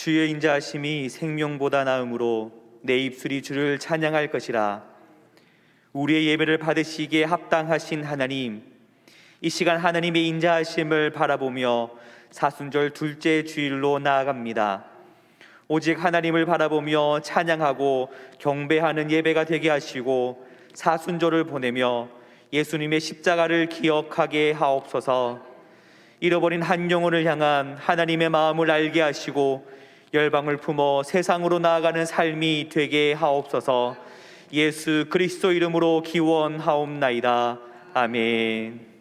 주의 인자하심이 생명보다 나음으로 내 입술이 주를 찬양할 것이라. 우리의 예배를 받으시기에 합당하신 하나님, 이 시간 하나님의 인자하심을 바라보며 사순절 둘째 주일로 나아갑니다. 오직 하나님을 바라보며 찬양하고 경배하는 예배가 되게 하시고 사순절을 보내며 예수님의 십자가를 기억하게 하옵소서. 잃어버린 한 영혼을 향한 하나님의 마음을 알게 하시고 열방을 품어 세상으로 나아가는 삶이 되게 하옵소서. 예수 그리스도 이름으로 기원하옵나이다. 아멘.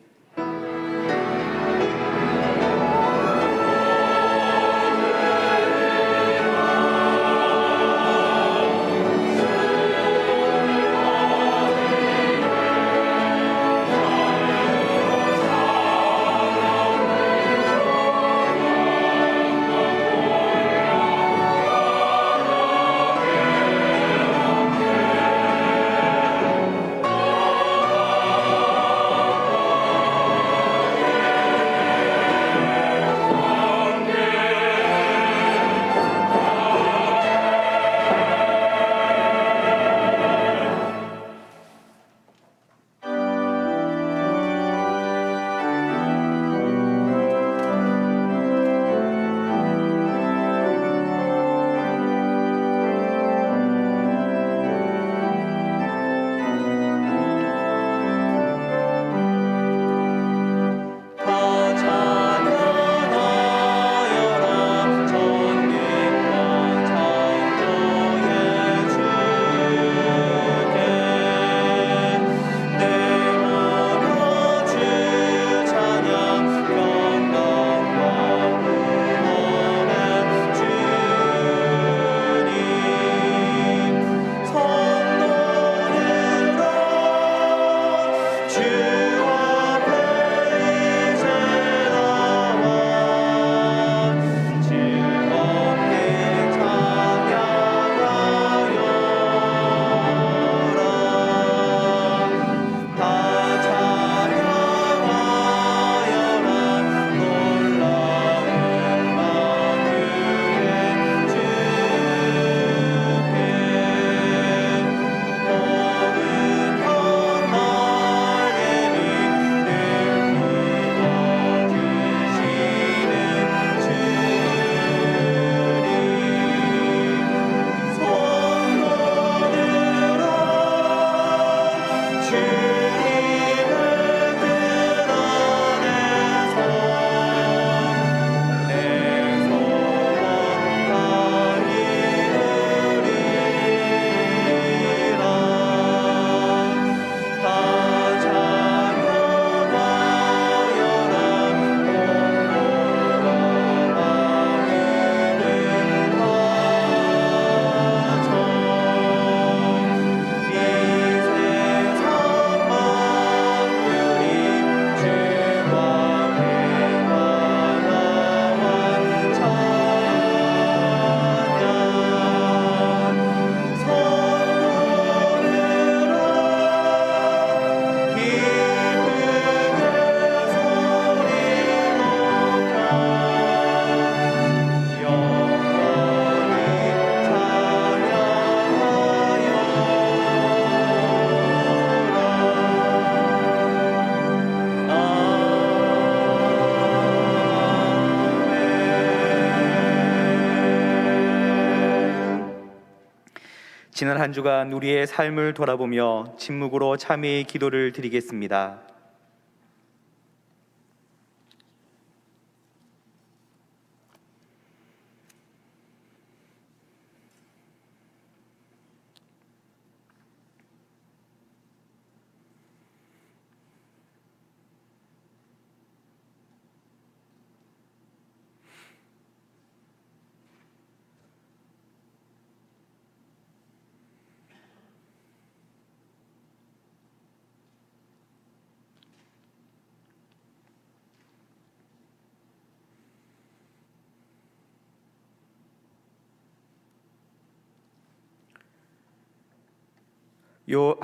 지난 한 주간 우리의 삶을 돌아보며 침묵으로 참회의 기도를 드리겠습니다.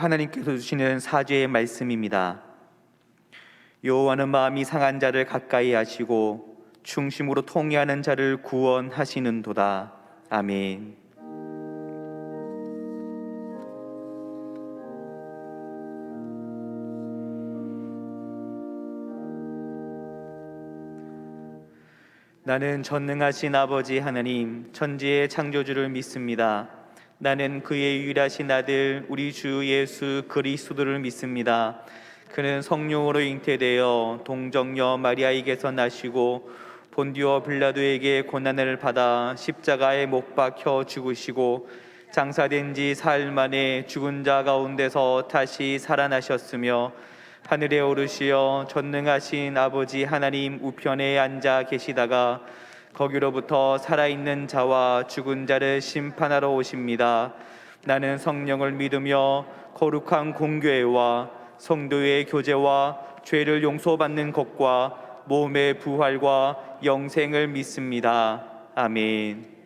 하나님께서 주시는 사죄의 말씀입니다. 여호와는 마음이 상한 자를 가까이 하시고 중심으로 통회하는 자를 구원하시는도다. 아멘. 나는 전능하신 아버지 하나님, 천지의 창조주를 믿습니다. 나는 그의 유일하신 아들 우리 주 예수 그리스도를 믿습니다. 그는 성령으로 잉태되어 동정녀 마리아에게서 나시고 본디오 빌라도에게 고난을 받아 십자가에 못 박혀 죽으시고 장사된 지 사흘 만에 죽은 자 가운데서 다시 살아나셨으며 하늘에 오르시어 전능하신 아버지 하나님 우편에 앉아 계시다가 거기로부터 살아있는 자와 죽은 자를 심판하러 오십니다. 나는 성령을 믿으며 거룩한 공교회와 성도의 교제와 죄를 용서받는 것과 몸의 부활과 영생을 믿습니다. 아멘.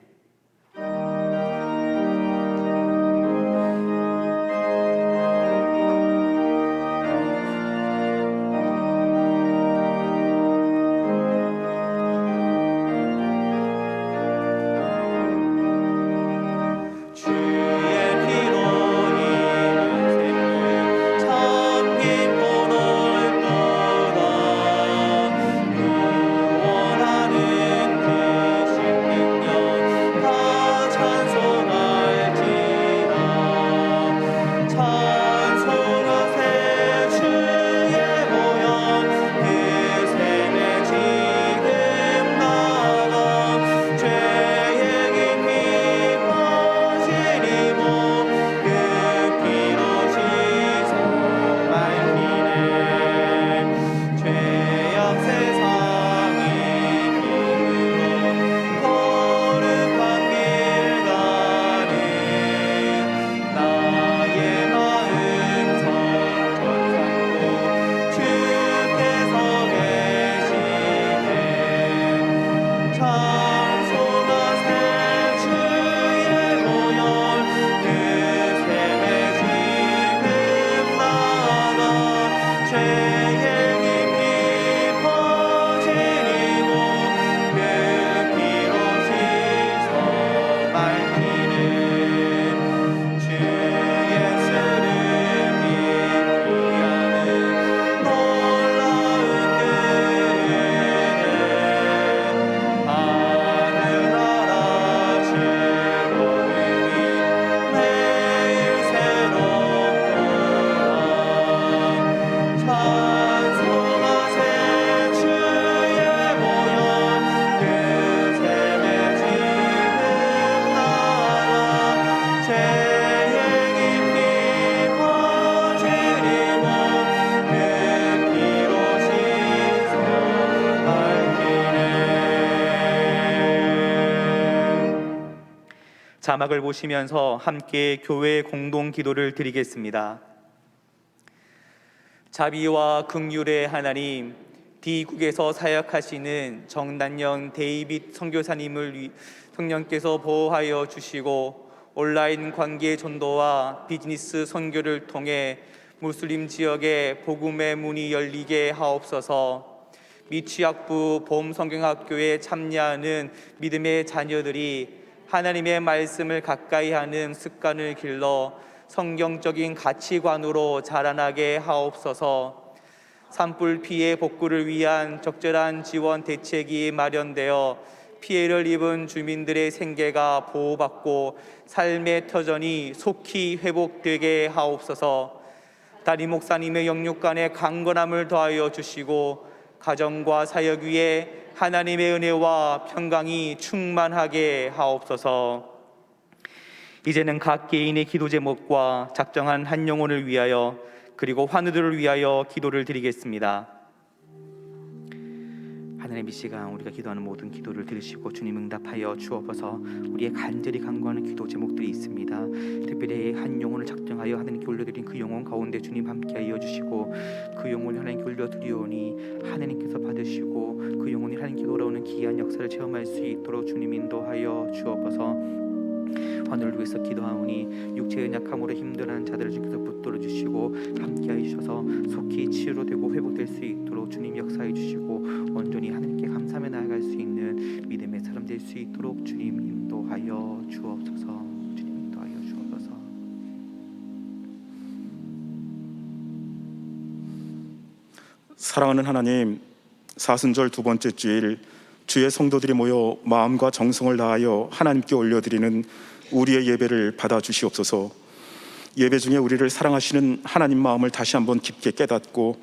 자막을 보시면서 함께 교회 공동 기도를 드리겠습니다. 자비와 긍휼의 하나님, D국에서 사역하시는 정단영 데이빗 선교사님을 성령께서 보호하여 주시고 온라인 관계 전도와 비즈니스 선교를 통해 무슬림 지역에 복음의 문이 열리게 하옵소서. 미취학부 봄성경학교에 참여하는 믿음의 자녀들이 하나님의 말씀을 가까이 하는 습관을 길러 성경적인 가치관으로 자라나게 하옵소서. 산불 피해 복구를 위한 적절한 지원 대책이 마련되어 피해를 입은 주민들의 생계가 보호받고 삶의 터전이 속히 회복되게 하옵소서. 담임 목사님의 영육간에 강건함을 더하여 주시고 가정과 사역 위에 하나님의 은혜와 평강이 충만하게 하옵소서. 이제는 각 개인의 기도 제목과 작정한 한 영혼을 위하여 그리고 환우들을 위하여 기도를 드리겠습니다. 하나님, 이 시간 우리가 기도하는 모든 기도를 들으시고 주님 응답하여 주옵소서. 우리의 간절히 간구하는 기도 제목들이 있습니다. 특별히 한 영혼을 작정하여 하나님께 올려드린 그 영혼 가운데 주님 함께하여 주시고 그 영혼을 하나님께 올려드리오니 하나님께서 받으시고 그 영혼이 하나님께 돌아오는 귀한 역사를 체험할 수 있도록 주님 인도하여 주옵소서. 하늘을 위해서 기도하오니 육체의 약함으로 힘들어하는 자들을 주께서 붙들어 주시고 함께하여 주셔서 속히 치유되고 회복될 수 있도록 주님 역사해 주시고 온전히 하나님께 감사하며 나아갈 수 있는 믿음의 사람 될 수 있도록 주님 인도하여 주옵소서. 주님 인도하여 주옵소서. 사랑하는 하나님, 사순절 두 번째 주일 주의 성도들이 모여 마음과 정성을 다하여 하나님께 올려드리는 우리의 예배를 받아주시옵소서. 예배 중에 우리를 사랑하시는 하나님 마음을 다시 한번 깊게 깨닫고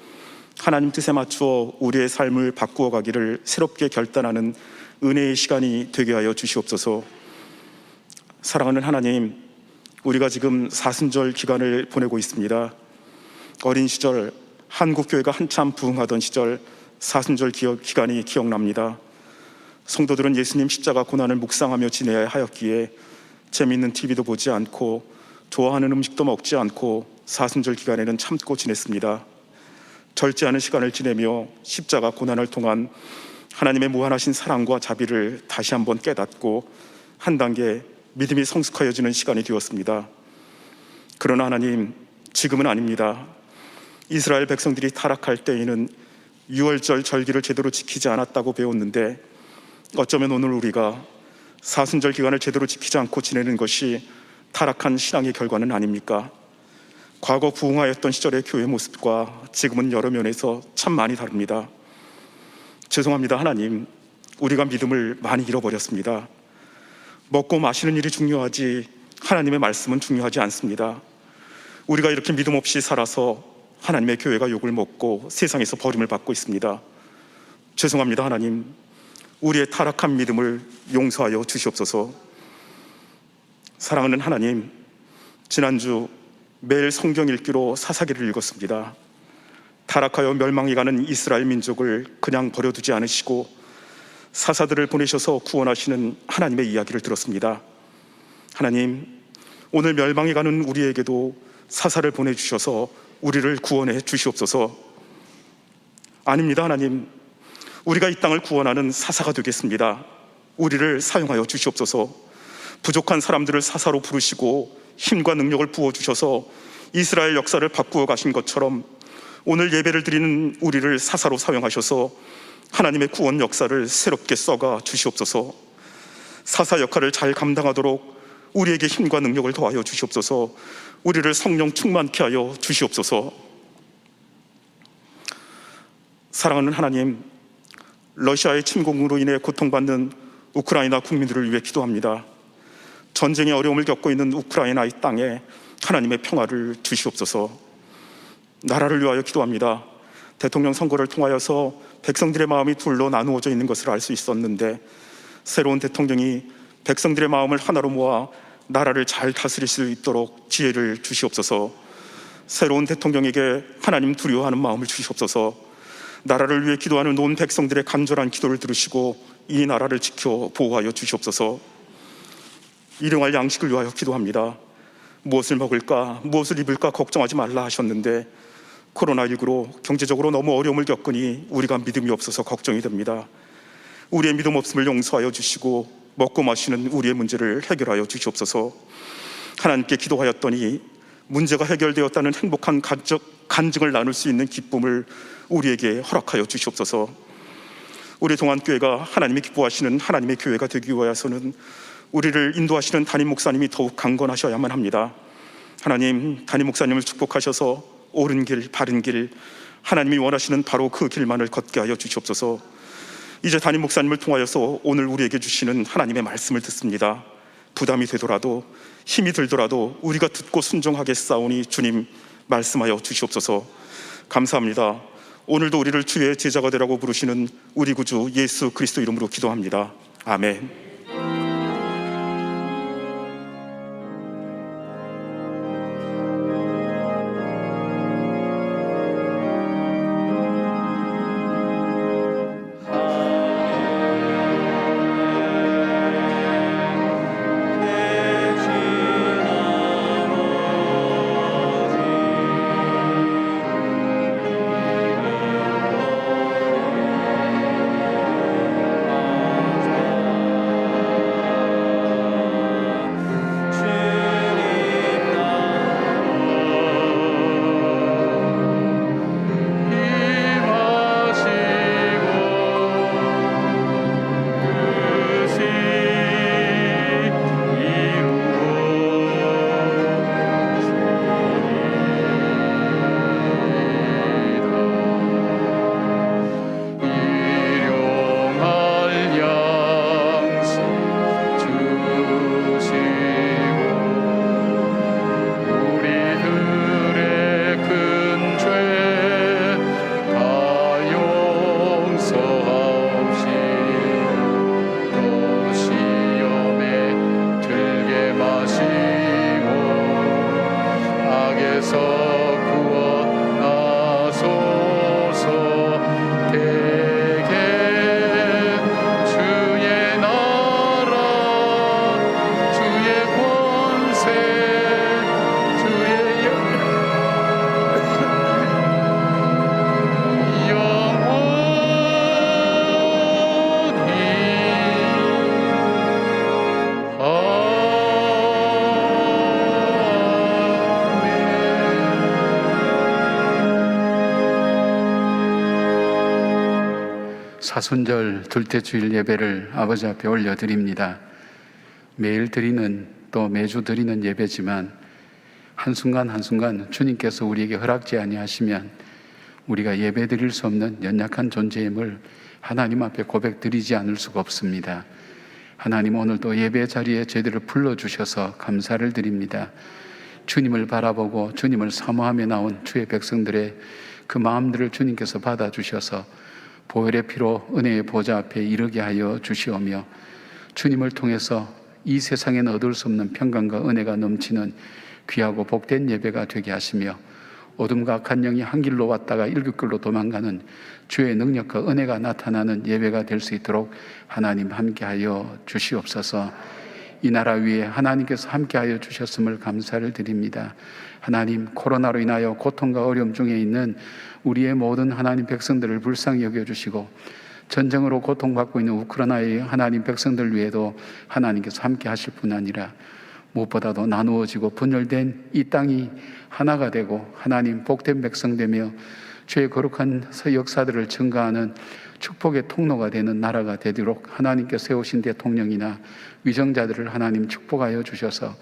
하나님 뜻에 맞추어 우리의 삶을 바꾸어 가기를 새롭게 결단하는 은혜의 시간이 되게 하여 주시옵소서. 사랑하는 하나님, 우리가 지금 사순절 기간을 보내고 있습니다. 어린 시절 한국교회가 한참 부흥하던 시절 사순절 기간이 기억납니다. 성도들은 예수님 십자가 고난을 묵상하며 지내야 하였기에 재미있는 TV도 보지 않고 좋아하는 음식도 먹지 않고 사순절 기간에는 참고 지냈습니다. 절제하는 시간을 지내며 십자가 고난을 통한 하나님의 무한하신 사랑과 자비를 다시 한번 깨닫고 한 단계 믿음이 성숙하여지는 시간이 되었습니다. 그러나 하나님, 지금은 아닙니다. 이스라엘 백성들이 타락할 때에는 유월절 절기를 제대로 지키지 않았다고 배웠는데 어쩌면 오늘 우리가 사순절 기간을 제대로 지키지 않고 지내는 것이 타락한 신앙의 결과는 아닙니까? 과거 부흥하였던 시절의 교회 모습과 지금은 여러 면에서 참 많이 다릅니다. 죄송합니다. 하나님, 우리가 믿음을 많이 잃어버렸습니다. 먹고 마시는 일이 중요하지 하나님의 말씀은 중요하지 않습니다. 우리가 이렇게 믿음 없이 살아서 하나님의 교회가 욕을 먹고 세상에서 버림을 받고 있습니다. 죄송합니다. 하나님, 우리의 타락한 믿음을 용서하여 주시옵소서. 사랑하는 하나님, 지난주 매일 성경 읽기로 사사기를 읽었습니다. 타락하여 멸망해 가는 이스라엘 민족을 그냥 버려두지 않으시고 사사들을 보내셔서 구원하시는 하나님의 이야기를 들었습니다. 하나님, 오늘 멸망해 가는 우리에게도 사사를 보내주셔서 우리를 구원해 주시옵소서. 아닙니다. 하나님, 우리가 이 땅을 구원하는 사사가 되겠습니다. 우리를 사용하여 주시옵소서. 부족한 사람들을 사사로 부르시고 힘과 능력을 부어주셔서 이스라엘 역사를 바꾸어 가신 것처럼 오늘 예배를 드리는 우리를 사사로 사용하셔서 하나님의 구원 역사를 새롭게 써가 주시옵소서. 사사 역할을 잘 감당하도록 우리에게 힘과 능력을 더하여 주시옵소서. 우리를 성령 충만케 하여 주시옵소서. 사랑하는 하나님, 러시아의 침공으로 인해 고통받는 우크라이나 국민들을 위해 기도합니다. 전쟁의 어려움을 겪고 있는 우크라이나 이 땅에 하나님의 평화를 주시옵소서. 나라를 위하여 기도합니다. 대통령 선거를 통하여서 백성들의 마음이 둘로 나누어져 있는 것을 알 수 있었는데 새로운 대통령이 백성들의 마음을 하나로 모아 나라를 잘 다스릴 수 있도록 지혜를 주시옵소서. 새로운 대통령에게 하나님 두려워하는 마음을 주시옵소서. 나라를 위해 기도하는 온 백성들의 간절한 기도를 들으시고 이 나라를 지켜 보호하여 주시옵소서. 일용할 양식을 위하여 기도합니다. 무엇을 먹을까, 무엇을 입을까 걱정하지 말라 하셨는데 코로나19로 경제적으로 너무 어려움을 겪으니 우리가 믿음이 없어서 걱정이 됩니다. 우리의 믿음 없음을 용서하여 주시고 먹고 마시는 우리의 문제를 해결하여 주시옵소서. 하나님께 기도하였더니 문제가 해결되었다는 행복한 간증을 나눌 수 있는 기쁨을 우리에게 허락하여 주시옵소서. 우리 동안교회가 하나님이 기뻐하시는 하나님의 교회가 되기 위해서는 우리를 인도하시는 담임 목사님이 더욱 강건하셔야만 합니다. 하나님, 담임 목사님을 축복하셔서 옳은 길, 바른 길, 하나님이 원하시는 바로 그 길만을 걷게 하여 주시옵소서. 이제 담임 목사님을 통하여서 오늘 우리에게 주시는 하나님의 말씀을 듣습니다. 부담이 되더라도 힘이 들더라도 우리가 듣고 순종하겠사오니 주님 말씀하여 주시옵소서. 감사합니다. 오늘도 우리를 주의 제자가 되라고 부르시는 우리 구주 예수 그리스도 이름으로 기도합니다. 아멘. 사순절 둘째 주일 예배를 아버지 앞에 올려드립니다. 매일 드리는 또 매주 드리는 예배지만 한순간 한순간 주님께서 우리에게 허락지 아니하시면 우리가 예배 드릴 수 없는 연약한 존재임을 하나님 앞에 고백드리지 않을 수가 없습니다. 하나님, 오늘도 예배 자리에 저희들을 불러주셔서 감사를 드립니다. 주님을 바라보고 주님을 사모하며 나온 주의 백성들의 그 마음들을 주님께서 받아주셔서 보혈의 피로 은혜의 보좌 앞에 이르게 하여 주시오며, 주님을 통해서 이 세상에는 얻을 수 없는 평강과 은혜가 넘치는 귀하고 복된 예배가 되게 하시며, 어둠과 악한 영이 한 길로 왔다가 일곱 길로 도망가는 주의 능력과 은혜가 나타나는 예배가 될 수 있도록 하나님 함께하여 주시옵소서. 이 나라 위에 하나님께서 함께하여 주셨음을 감사를 드립니다. 하나님, 코로나로 인하여 고통과 어려움 중에 있는 우리의 모든 하나님 백성들을 불쌍히 여겨주시고, 전쟁으로 고통받고 있는 우크라이나의 하나님 백성들 위에도 하나님께서 함께 하실 뿐 아니라 무엇보다도 나누어지고 분열된 이 땅이 하나가 되고 하나님 복된 백성 되며 주의 거룩한 역사들을 증가하는 축복의 통로가 되는 나라가 되도록 하나님께 세우신 대통령이나 위정자들을 하나님 축복하여 주셔서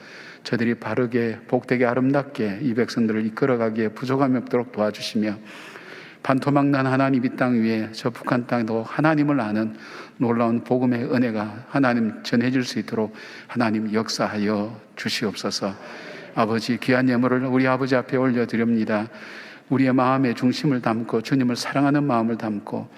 저들이 바르게 복되게 아름답게 이 백성들을 이끌어가기에 부족함이 없도록 도와주시며, 반토막난 하나님 이 땅 위에 저 북한 땅도 하나님을 아는 놀라운 복음의 은혜가 하나님 전해질 수 있도록 하나님 역사하여 주시옵소서. 아버지, 귀한 예물을 우리 아버지 앞에 올려드립니다. 우리의 마음의 중심을 담고 주님을 사랑하는 마음을 담고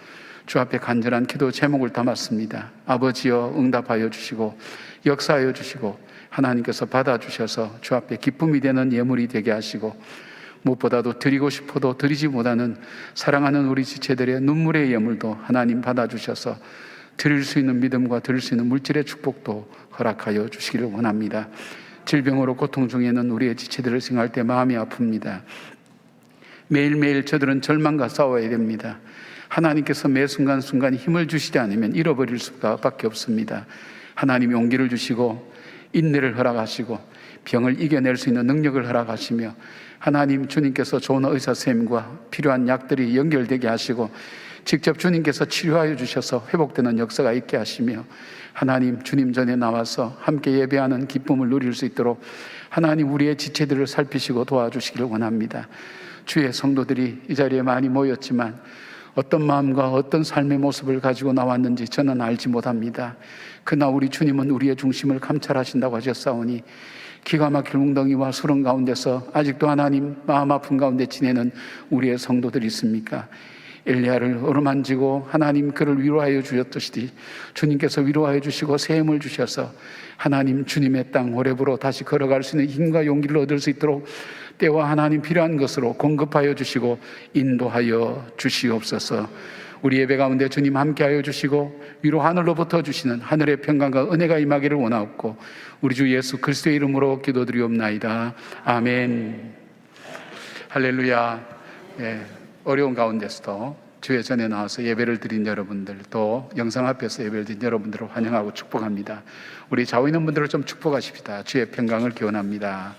주 앞에 간절한 기도 제목을 담았습니다. 아버지여, 응답하여 주시고 역사하여 주시고 하나님께서 받아주셔서 주 앞에 기쁨이 되는 예물이 되게 하시고, 무엇보다도 드리고 싶어도 드리지 못하는 사랑하는 우리 지체들의 눈물의 예물도 하나님 받아주셔서 드릴 수 있는 믿음과 드릴 수 있는 물질의 축복도 허락하여 주시기를 원합니다. 질병으로 고통 중에 있는 우리의 지체들을 생각할 때 마음이 아픕니다. 매일매일 저들은 절망과 싸워야 됩니다. 하나님께서 매 순간순간 힘을 주시지 않으면 잃어버릴 수밖에 없습니다. 하나님 용기를 주시고 인내를 허락하시고 병을 이겨낼 수 있는 능력을 허락하시며, 하나님 주님께서 좋은 의사 선생님과 필요한 약들이 연결되게 하시고 직접 주님께서 치료하여 주셔서 회복되는 역사가 있게 하시며, 하나님 주님 전에 나와서 함께 예배하는 기쁨을 누릴 수 있도록 하나님 우리의 지체들을 살피시고 도와주시기를 원합니다. 주의 성도들이 이 자리에 많이 모였지만 어떤 마음과 어떤 삶의 모습을 가지고 나왔는지 저는 알지 못합니다. 그러나 우리 주님은 우리의 중심을 감찰하신다고 하셨사오니 기가 막힐 웅덩이와 수렁 가운데서 아직도 하나님 마음 아픈 가운데 지내는 우리의 성도들이 있습니까? 엘리야를 어루만지고 하나님 그를 위로하여 주셨듯이 주님께서 위로하여 주시고 새 힘을 주셔서 하나님 주님의 땅 호렙으로 다시 걸어갈 수 있는 힘과 용기를 얻을 수 있도록 때와 하나님 필요한 것으로 공급하여 주시고 인도하여 주시옵소서. 우리 예배 가운데 주님 함께하여 주시고 위로 하늘로부터 주시는 하늘의 평강과 은혜가 임하기를 원하옵고 우리 주 예수 그리스도의 이름으로 기도드리옵나이다. 아멘. 할렐루야. 예, 어려운 가운데서도 주의 전에 나와서 예배를 드린 여러분들, 또 영상 앞에서 예배를 드린 여러분들을 환영하고 축복합니다. 우리 좌우 있는 분들을 좀 축복하십시다. 주의 평강을 기원합니다.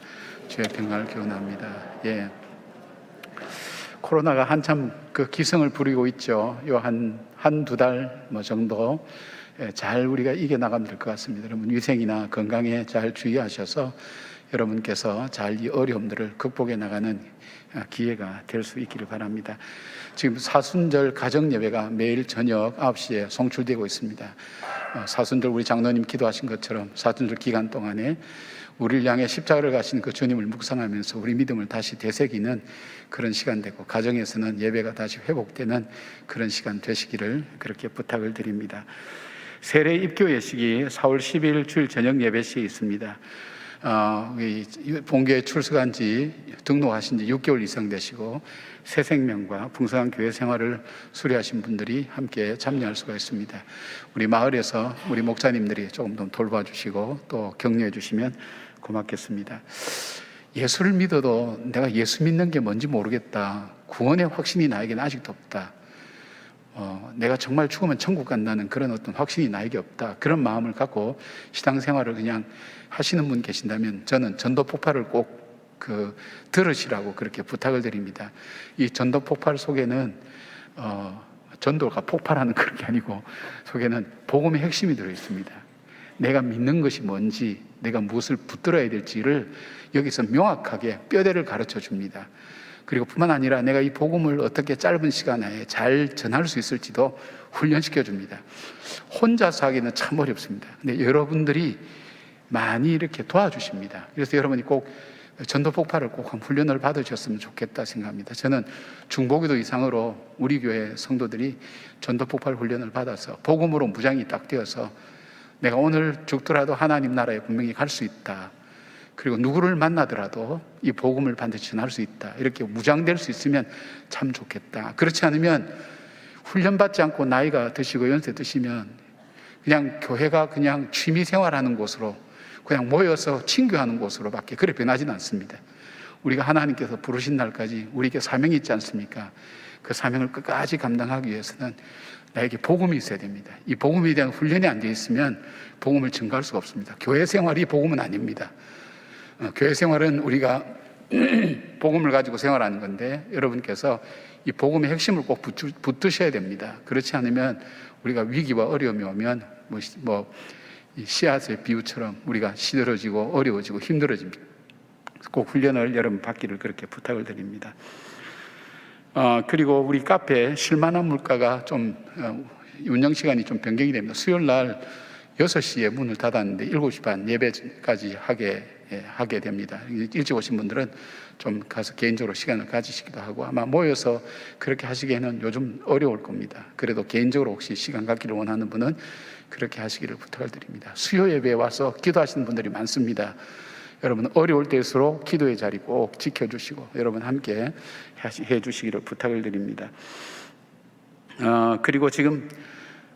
주의 평강을 기원합니다. 예. 코로나가 한참 그 기승을 부리고 있죠. 요 한두 달 정도 잘 우리가 이겨나가면 될 것 같습니다. 여러분 위생이나 건강에 잘 주의하셔서 여러분께서 잘 이 어려움들을 극복해 나가는 기회가 될 수 있기를 바랍니다. 지금 사순절 가정예배가 매일 저녁 9시에 송출되고 있습니다. 사순절 우리 장로님 기도하신 것처럼 사순절 기간 동안에 우리를 향해 십자가를 가신 그 주님을 묵상하면서 우리 믿음을 다시 되새기는 그런 시간 되고, 가정에서는 예배가 다시 회복되는 그런 시간 되시기를 그렇게 부탁을 드립니다. 세례 입교 예식이 4월 10일 주일 저녁 예배시에 있습니다. 본교에 출석한 지 등록하신 지 6개월 이상 되시고 새 생명과 풍성한 교회 생활을 수료하신 분들이 함께 참여할 수가 있습니다. 우리 마을에서 우리 목사님들이 조금 더 돌봐주시고 또 격려해 주시면 고맙겠습니다. 예수를 믿어도 내가 예수 믿는 게 뭔지 모르겠다, 구원의 확신이 나에게는 아직도 없다, 내가 정말 죽으면 천국 간다는 그런 어떤 확신이 나에게 없다, 그런 마음을 갖고 신앙생활을 그냥 하시는 분 계신다면 저는 전도 폭발을 꼭 들으시라고 그렇게 부탁을 드립니다. 이 전도 폭발 속에는 전도가 폭발하는 그런 게 아니고 속에는 복음의 핵심이 들어 있습니다. 내가 믿는 것이 뭔지, 내가 무엇을 붙들어야 될지를 여기서 명확하게 뼈대를 가르쳐 줍니다. 그리고 뿐만 아니라 내가 이 복음을 어떻게 짧은 시간 안에 잘 전할 수 있을지도 훈련시켜 줍니다. 혼자서 하기는 참 어렵습니다. 근데 여러분들이 많이 이렇게 도와주십니다. 그래서 여러분이 꼭 전도 폭발을 꼭 한번 훈련을 받으셨으면 좋겠다 생각합니다. 저는 중보기도 이상으로 우리 교회 성도들이 전도 폭발 훈련을 받아서 복음으로 무장이 딱 되어서 내가 오늘 죽더라도 하나님 나라에 분명히 갈 수 있다. 그리고 누구를 만나더라도 이 복음을 반드시 전할 수 있다. 이렇게 무장될 수 있으면 참 좋겠다. 그렇지 않으면 훈련받지 않고 나이가 드시고 연세 드시면 그냥 교회가 그냥 취미 생활하는 곳으로 그냥 모여서 친교하는 곳으로밖에 그래 변하지는 않습니다. 우리가 하나님께서 부르신 날까지 우리에게 사명이 있지 않습니까? 그 사명을 끝까지 감당하기 위해서는 나에게 복음이 있어야 됩니다. 이 복음에 대한 훈련이 안 돼 있으면 복음을 증거할 수가 없습니다. 교회 생활이 복음은 아닙니다. 교회 생활은 우리가 복음을 가지고 생활하는 건데 여러분께서 이 복음의 핵심을 꼭 붙드셔야 됩니다. 그렇지 않으면 우리가 위기와 어려움이 오면 이 씨앗의 비유처럼 우리가 시들어지고 어려워지고 힘들어집니다. 꼭 훈련을 여러분 받기를 그렇게 부탁을 드립니다. 그리고 우리 카페 실만한 물가가 좀 운영 시간이 좀 변경이 됩니다. 수요일 날 6시에 문을 닫았는데 7시 반 예배까지 하게 됩니다. 일찍 오신 분들은 좀 가서 개인적으로 시간을 가지시기도 하고 아마 모여서 그렇게 하시기에는 요즘 어려울 겁니다. 그래도 개인적으로 혹시 시간 갖기를 원하는 분은 그렇게 하시기를 부탁을 드립니다. 수요 예배에 와서 기도하시는 분들이 많습니다. 여러분 어려울 때일수록 기도의 자리 꼭 지켜주시고 여러분 함께 해주시기를 부탁을 드립니다. 그리고 지금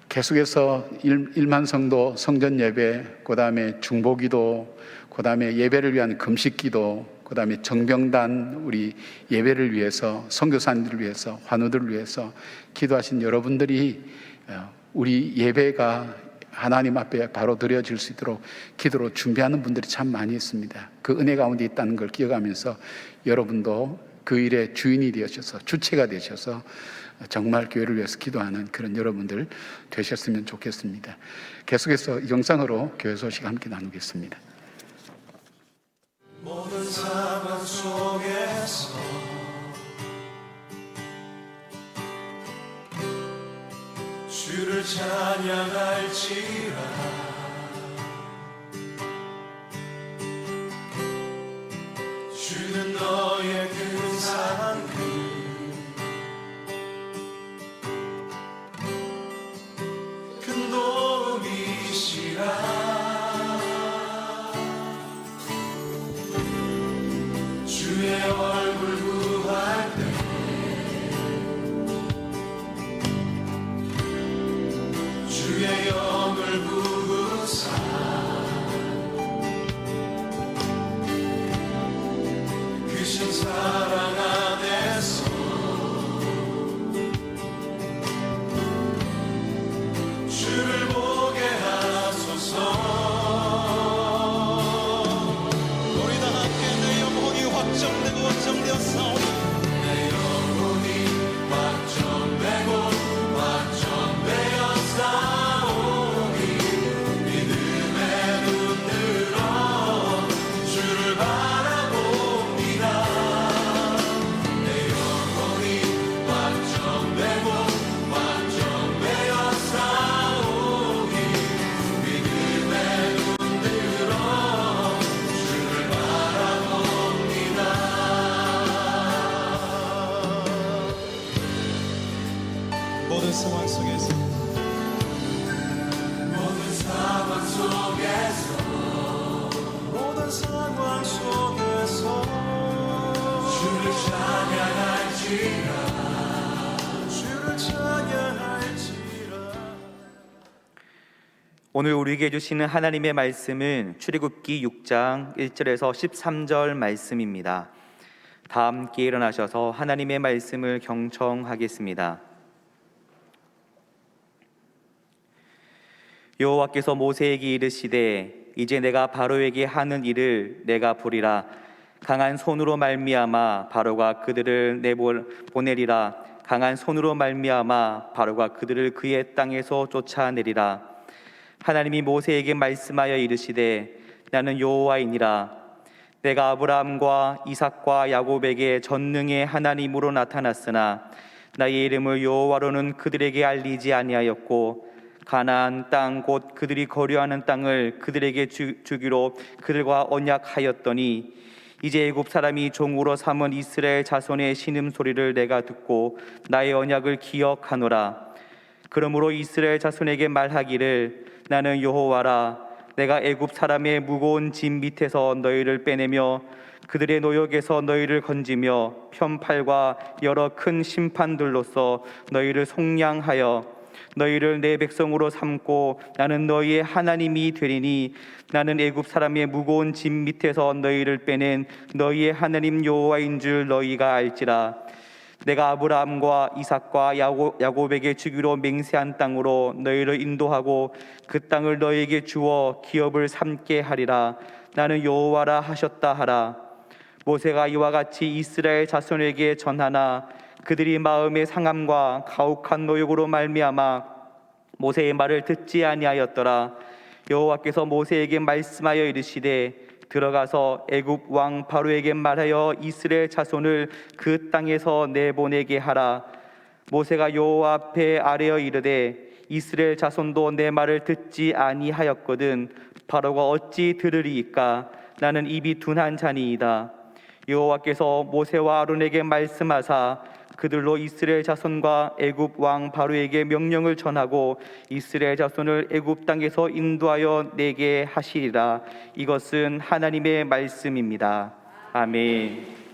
계속해서 1만 성도 성전 예배, 그 다음에 중보기도, 그 다음에 예배를 위한 금식기도, 그 다음에 정병단 우리 예배를 위해서, 선교사님들을 위해서, 환우들을 위해서 기도하신 여러분들이 우리 예배가 하나님 앞에 바로 드려질 수 있도록 기도로 준비하는 분들이 참 많이 있습니다. 그 은혜 가운데 있다는 걸 기억하면서 여러분도 그 일의 주인이 되셔서 주체가 되셔서 정말 교회를 위해서 기도하는 그런 여러분들 되셨으면 좋겠습니다. 계속해서 영상으로 교회 소식 함께 나누겠습니다. 모든 상황 속에서 주를 찬양할지라 주는 너의 그 상급 큰 도움이시라 주의 얼굴 구할 때 주의 영을 부으사 크신 사랑 안에서 주를 보게 하소서. 우리 다 함께 내 영혼이 확정되고 확정되었사오니 내 영혼이 확정되고 확정되었사오니 믿음의 눈 들어 주를 바라봅니다. 내 영혼이 확정되고 확정되었사오니 믿음의 눈 들어 주를 바라봅니다. 모든 상황 속에서 모든 상황 속에서 모든 상황 속에서 주를 찬양할지라 주를 찬양할지라. 오늘 우리에게 주시는 하나님의 말씀은 출애굽기 6장 1절에서 13절 말씀입니다. 다 함께 일어나셔서 하나님의 말씀을 경청하겠습니다. 여호와께서 모세에게 이르시되 이제 내가 바로에게 하는 일을 내가 보리라. 강한 손으로 말미암아 바로가 그들을 내보내리라. 강한 손으로 말미암아 바로가 그들을 그의 땅에서 쫓아내리라. 하나님이 모세에게 말씀하여 이르시되 나는 여호와이니라. 내가 아브라함과 이삭과 야곱에게 전능의 하나님으로 나타났으나 나의 이름을 여호와로는 그들에게 알리지 아니하였고 가나안 땅 곧 그들이 거류하는 땅을 그들에게 주기로 그들과 언약하였더니 이제 애굽 사람이 종으로 삼은 이스라엘 자손의 신음소리를 내가 듣고 나의 언약을 기억하노라. 그러므로 이스라엘 자손에게 말하기를 나는 여호와라. 내가 애굽 사람의 무거운 짐 밑에서 너희를 빼내며 그들의 노역에서 너희를 건지며 편팔과 여러 큰 심판들로서 너희를 속량하여 너희를 내 백성으로 삼고 나는 너희의 하나님이 되리니 나는 애굽 사람의 무거운 짐 밑에서 너희를 빼낸 너희의 하나님 여호와인 줄 너희가 알지라. 내가 아브라함과 이삭과 야곱에게 주기로 맹세한 땅으로 너희를 인도하고 그 땅을 너희에게 주어 기업을 삼게 하리라. 나는 여호와라 하셨다 하라. 모세가 이와 같이 이스라엘 자손에게 전하나 그들이 마음의 상함과 가혹한 노역으로 말미암아 모세의 말을 듣지 아니하였더라. 여호와께서 모세에게 말씀하여 이르시되 들어가서 애굽 왕 바로에게 말하여 이스라엘 자손을 그 땅에서 내보내게 하라. 모세가 여호와 앞에 아뢰어 이르되 이스라엘 자손도 내 말을 듣지 아니하였거든 바로가 어찌 들으리이까. 나는 입이 둔한 자니이다. 여호와께서 모세와 아론에게 말씀하사 그들로 이스라엘 자손과 애굽 왕 바로에게 명령을 전하고 이스라엘 자손을 애굽 땅에서 인도하여 내게 하시리라. 이것은 하나님의 말씀입니다. 아멘.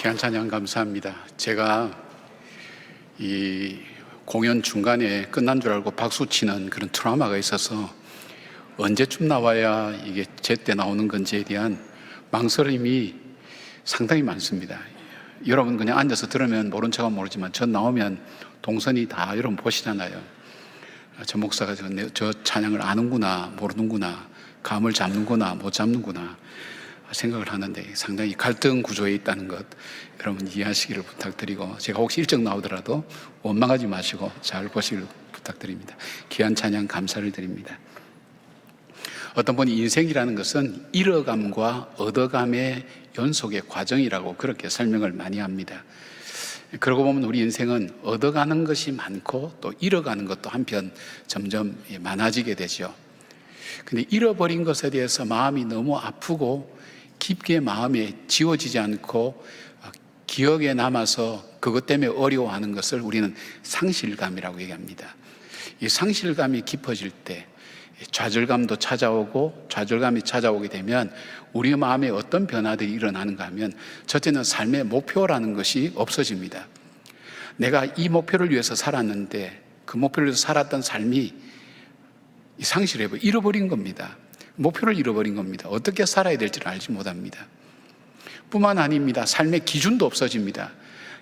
귀한 찬양 감사합니다. 제가 이 공연 중간에 끝난 줄 알고 박수 치는 그런 트라우마가 있어서 언제쯤 나와야 이게 제때 나오는 건지에 대한 망설임이 상당히 많습니다. 여러분 그냥 앉아서 들으면 모른 척은 모르지만 전 나오면 동선이 다 여러분 보시잖아요. 저 목사가 저 찬양을 아는구나 모르는구나, 감을 잡는구나 못 잡는구나 생각을 하는데 상당히 갈등 구조에 있다는 것 여러분 이해하시기를 부탁드리고, 제가 혹시 일찍 나오더라도 원망하지 마시고 잘 보시기를 부탁드립니다. 귀한 찬양 감사를 드립니다. 어떤 분이 인생이라는 것은 잃어감과 얻어감의 연속의 과정이라고 그렇게 설명을 많이 합니다. 그러고 보면 우리 인생은 얻어가는 것이 많고 또 잃어가는 것도 한편 점점 많아지게 되죠. 근데 잃어버린 것에 대해서 마음이 너무 아프고 깊게 마음에 지워지지 않고 기억에 남아서 그것 때문에 어려워하는 것을 우리는 상실감이라고 얘기합니다. 이 상실감이 깊어질 때 좌절감도 찾아오고, 좌절감이 찾아오게 되면 우리 마음에 어떤 변화들이 일어나는가 하면, 첫째는 삶의 목표라는 것이 없어집니다. 내가 이 목표를 위해서 살았는데 그 목표를 위해서 살았던 삶이 상실해버려 잃어버린 겁니다. 목표를 잃어버린 겁니다. 어떻게 살아야 될지를 알지 못합니다. 뿐만 아닙니다. 삶의 기준도 없어집니다.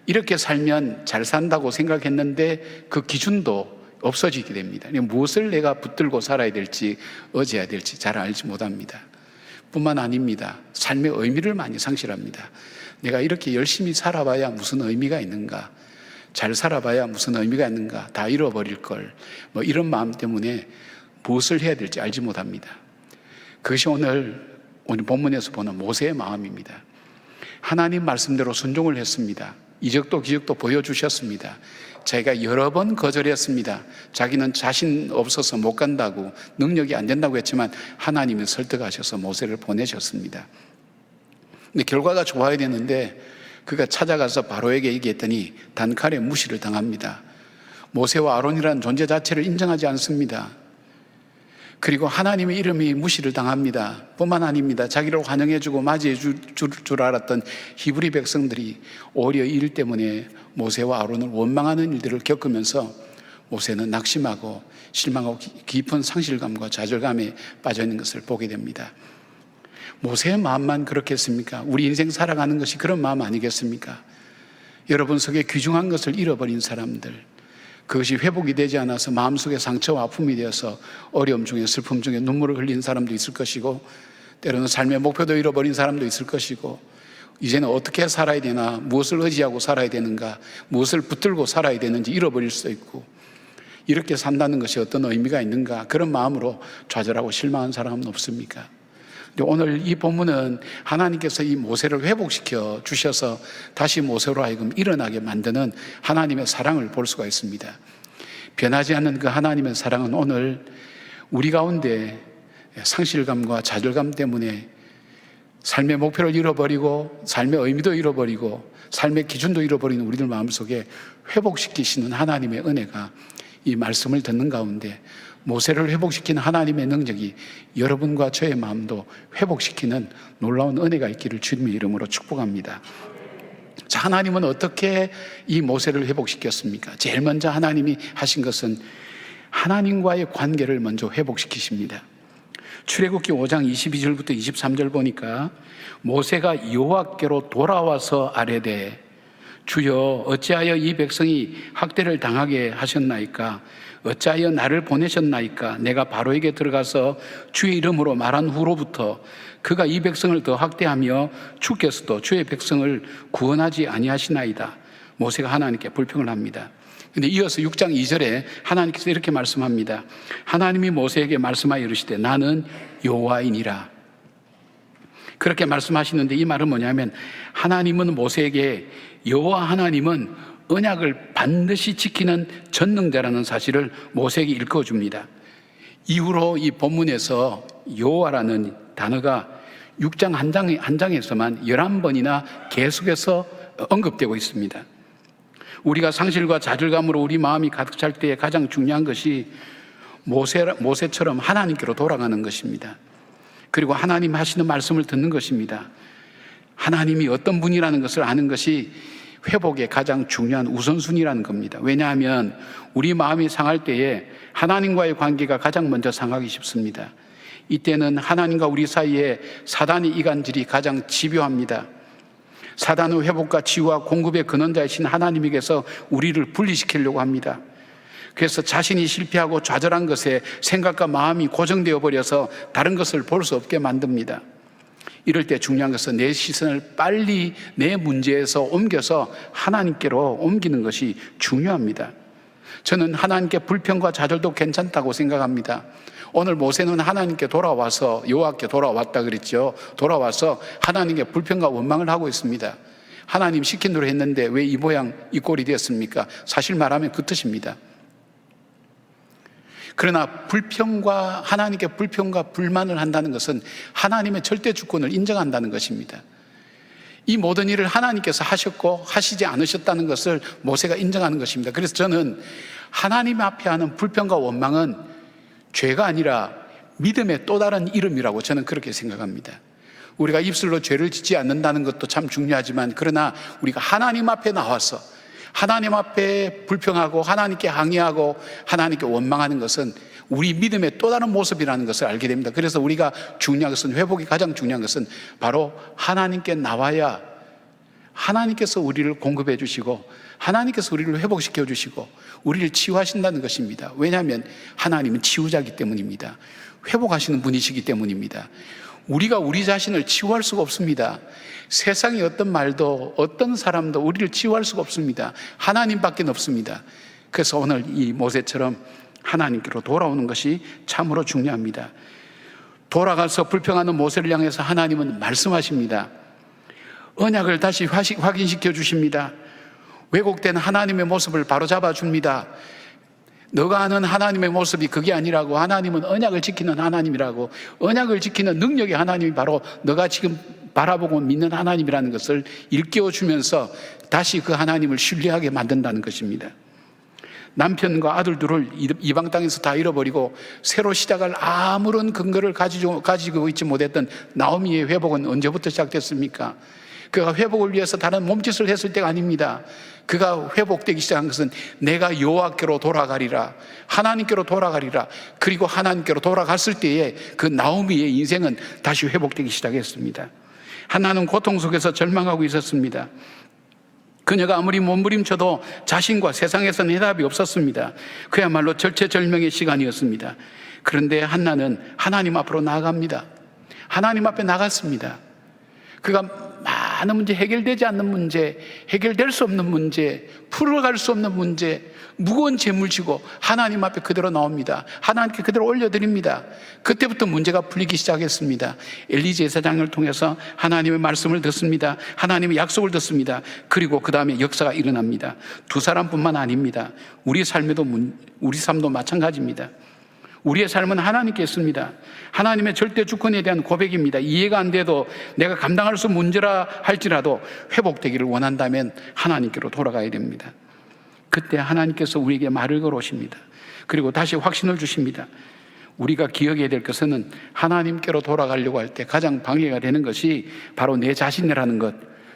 이렇게 살면 잘 산다고 생각했는데 그 기준도 없어지게 됩니다. 무엇을 내가 붙들고 살아야 될지 의지해야 될지 잘 알지 못합니다. 뿐만 아닙니다. 삶의 의미를 많이 상실합니다. 내가 이렇게 열심히 살아봐야 무슨 의미가 있는가, 잘 살아봐야 무슨 의미가 있는가, 다 잃어버릴 걸, 이런 마음 때문에 무엇을 해야 될지 알지 못합니다. 그것이 오늘 본문에서 보는 모세의 마음입니다. 하나님 말씀대로 순종을 했습니다. 이적도 기적도 보여주셨습니다. 자기가 여러 번 거절했습니다. 자기는 자신 없어서 못 간다고, 능력이 안 된다고 했지만 하나님은 설득하셔서 모세를 보내셨습니다. 근데 결과가 좋아야 되는데 그가 찾아가서 바로에게 얘기했더니 단칼에 무시를 당합니다. 모세와 아론이라는 존재 자체를 인정하지 않습니다. 그리고 하나님의 이름이 무시를 당합니다. 뿐만 아닙니다. 자기를 환영해주고 맞이해 줄 알았던 히브리 백성들이 오히려 이 일 때문에 모세와 아론을 원망하는 일들을 겪으면서 모세는 낙심하고 실망하고 깊은 상실감과 좌절감에 빠져 있는 것을 보게 됩니다. 모세의 마음만 그렇겠습니까? 우리 인생 살아가는 것이 그런 마음 아니겠습니까? 여러분 속에 귀중한 것을 잃어버린 사람들, 그것이 회복이 되지 않아서 마음속에 상처와 아픔이 되어서 어려움 중에 슬픔 중에 눈물을 흘린 사람도 있을 것이고, 때로는 삶의 목표도 잃어버린 사람도 있을 것이고, 이제는 어떻게 살아야 되나, 무엇을 의지하고 살아야 되는가, 무엇을 붙들고 살아야 되는지 잃어버릴 수도 있고, 이렇게 산다는 것이 어떤 의미가 있는가, 그런 마음으로 좌절하고 실망한 사람은 없습니까? 오늘 이 본문은 하나님께서 이 모세를 회복시켜 주셔서 다시 모세로 하여금 일어나게 만드는 하나님의 사랑을 볼 수가 있습니다. 변하지 않는 그 하나님의 사랑은 오늘 우리 가운데 상실감과 좌절감 때문에 삶의 목표를 잃어버리고 삶의 의미도 잃어버리고 삶의 기준도 잃어버리는 우리들 마음속에 회복시키시는 하나님의 은혜가 이 말씀을 듣는 가운데 모세를 회복시킨 하나님의 능력이 여러분과 저의 마음도 회복시키는 놀라운 은혜가 있기를 주님의 이름으로 축복합니다. 자, 하나님은 어떻게 이 모세를 회복시켰습니까? 제일 먼저 하나님이 하신 것은 하나님과의 관계를 먼저 회복시키십니다. 출애굽기 5장 22절부터 23절 보니까 모세가 여호와께로 돌아와서 아뢰되 주여 어찌하여 이 백성이 학대를 당하게 하셨나이까? 어찌하여 나를 보내셨나이까? 내가 바로에게 들어가서 주의 이름으로 말한 후로부터 그가 이 백성을 더 학대하며 주께서도 주의 백성을 구원하지 아니하시나이다. 모세가 하나님께 불평을 합니다. 근데 이어서 6장 2절에 하나님께서 이렇게 말씀합니다. 하나님이 모세에게 말씀하여 이르시되 나는 여호와이니라. 그렇게 말씀하시는데 이 말은 뭐냐면 하나님은 모세에게 여호와 하나님은 언약을 반드시 지키는 전능자라는 사실을 모세에게 일깨워줍니다. 이후로 이 본문에서 여호와라는 단어가 6장 한 장에서만 11번이나 계속해서 언급되고 있습니다. 우리가 상실과 좌절감으로 우리 마음이 가득 찰 때에 가장 중요한 것이 모세처럼 하나님께로 돌아가는 것입니다. 그리고 하나님 하시는 말씀을 듣는 것입니다. 하나님이 어떤 분이라는 것을 아는 것이 회복의 가장 중요한 우선순위라는 겁니다. 왜냐하면 우리 마음이 상할 때에 하나님과의 관계가 가장 먼저 상하기 쉽습니다. 이때는 하나님과 우리 사이에 사단의 이간질이 가장 집요합니다. 사단은 회복과 치유와 공급의 근원자이신 하나님에게서 우리를 분리시키려고 합니다. 그래서 자신이 실패하고 좌절한 것에 생각과 마음이 고정되어 버려서 다른 것을 볼 수 없게 만듭니다. 이럴 때 중요한 것은 내 시선을 빨리 내 문제에서 옮겨서 하나님께로 옮기는 것이 중요합니다. 저는 하나님께 불평과 좌절도 괜찮다고 생각합니다. 오늘 모세는 하나님께 돌아와서, 여호와께 돌아왔다 그랬죠. 돌아와서 하나님께 불평과 원망을 하고 있습니다. 하나님 시킨 대로 했는데 왜 이 모양 이 꼴이 되었습니까? 사실 말하면 그 뜻입니다. 그러나 하나님께 불평과 불만을 한다는 것은 하나님의 절대 주권을 인정한다는 것입니다. 이 모든 일을 하나님께서 하셨고 하시지 않으셨다는 것을 모세가 인정하는 것입니다. 그래서 저는 하나님 앞에 하는 불평과 원망은 죄가 아니라 믿음의 또 다른 이름이라고 저는 그렇게 생각합니다. 우리가 입술로 죄를 짓지 않는다는 것도 참 중요하지만, 그러나 우리가 하나님 앞에 나와서 하나님 앞에 불평하고 하나님께 항의하고 하나님께 원망하는 것은 우리 믿음의 또 다른 모습이라는 것을 알게 됩니다. 그래서 우리가 중요한 것은, 회복이 가장 중요한 것은 바로 하나님께 나와야 하나님께서 우리를 공급해 주시고 하나님께서 우리를 회복시켜 주시고 우리를 치유하신다는 것입니다. 왜냐하면 하나님은 치유자이기 때문입니다. 회복하시는 분이시기 때문입니다. 우리가 우리 자신을 치유할 수가 없습니다. 세상의 어떤 말도 어떤 사람도 우리를 치유할 수가 없습니다. 하나님밖에 없습니다. 그래서 오늘 이 모세처럼 하나님께로 돌아오는 것이 참으로 중요합니다. 돌아가서 불평하는 모세를 향해서 하나님은 말씀하십니다. 언약을 다시 확인시켜 주십니다. 왜곡된 하나님의 모습을 바로잡아 줍니다. 너가 아는 하나님의 모습이 그게 아니라고, 하나님은 언약을 지키는 하나님이라고, 언약을 지키는 능력의 하나님이 바로 너가 지금 바라보고 믿는 하나님이라는 것을 일깨워 주면서 다시 그 하나님을 신뢰하게 만든다는 것입니다. 남편과 아들들을 이방 땅에서 다 잃어버리고 새로 시작할 아무런 근거를 가지고 있지 못했던 나오미의 회복은 언제부터 시작됐습니까? 그가 회복을 위해서 다른 몸짓을 했을 때가 아닙니다. 그가 회복되기 시작한 것은 내가 여호와께로 돌아가리라, 하나님께로 돌아가리라. 그리고 하나님께로 돌아갔을 때에 그 나오미의 인생은 다시 회복되기 시작했습니다. 하나는 고통 속에서 절망하고 있었습니다. 그녀가 아무리 몸부림쳐도 자신과 세상에서는 해답이 없었습니다. 그야말로 절체절명의 시간이었습니다. 그런데 한나는 하나님 앞으로 나아갑니다. 하나님 앞에 나갔습니다. 그가 많은 문제, 해결되지 않는 문제, 해결될 수 없는 문제, 풀어갈 수 없는 문제, 무거운 짐을 지고 하나님 앞에 그대로 나옵니다. 하나님께 그대로 올려드립니다. 그때부터 문제가 풀리기 시작했습니다. 엘리 제사장을 통해서 하나님의 말씀을 듣습니다. 하나님의 약속을 듣습니다. 그리고 그 다음에 역사가 일어납니다. 두 사람뿐만 아닙니다. 우리 삶도 마찬가지입니다. 우리의 삶은 하나님께 있습니다. 하나님의 절대 주권에 대한 고백입니다. 이해가 안 돼도 내가 감당할 수 없는 문제라 할지라도 회복되기를 원한다면 하나님께로 돌아가야 됩니다. 그때 하나님께서 우리에게 말을 걸어오십니다. 그리고 다시 확신을 주십니다. 우리가 기억해야 될 것은 하나님께로 돌아가려고 할 때 가장 방해가 되는 것이 바로 내 자신이라는 것,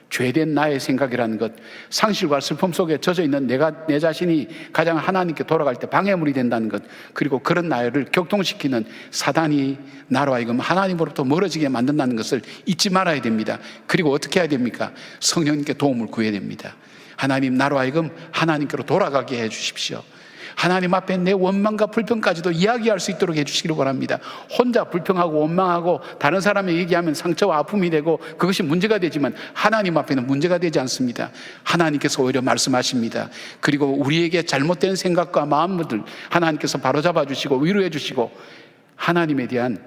죄된 나의 생각이라는 것, 상실과 슬픔 속에 젖어있는 내 자신이 가장 하나님께 돌아갈 때 방해물이 된다는 것, 그리고 그런 나를 격동시키는 사단이 나로 하여금 하나님으로부터 멀어지게 만든다는 것을 잊지 말아야 됩니다. 그리고 어떻게 해야 됩니까? 성령님께 도움을 구해야 됩니다. 하나님, 나로 하여금 하나님께로 돌아가게 해 주십시오. 하나님 앞에 내 원망과 불평까지도 이야기할 수 있도록 해주시기를 바랍니다. 혼자 불평하고 원망하고 다른 사람에게 얘기하면 상처와 아픔이 되고 그것이 문제가 되지만 하나님 앞에는 문제가 되지 않습니다. 하나님께서 오히려 말씀하십니다. 그리고 우리에게 잘못된 생각과 마음들 하나님께서 바로잡아 주시고 위로해 주시고 하나님에 대한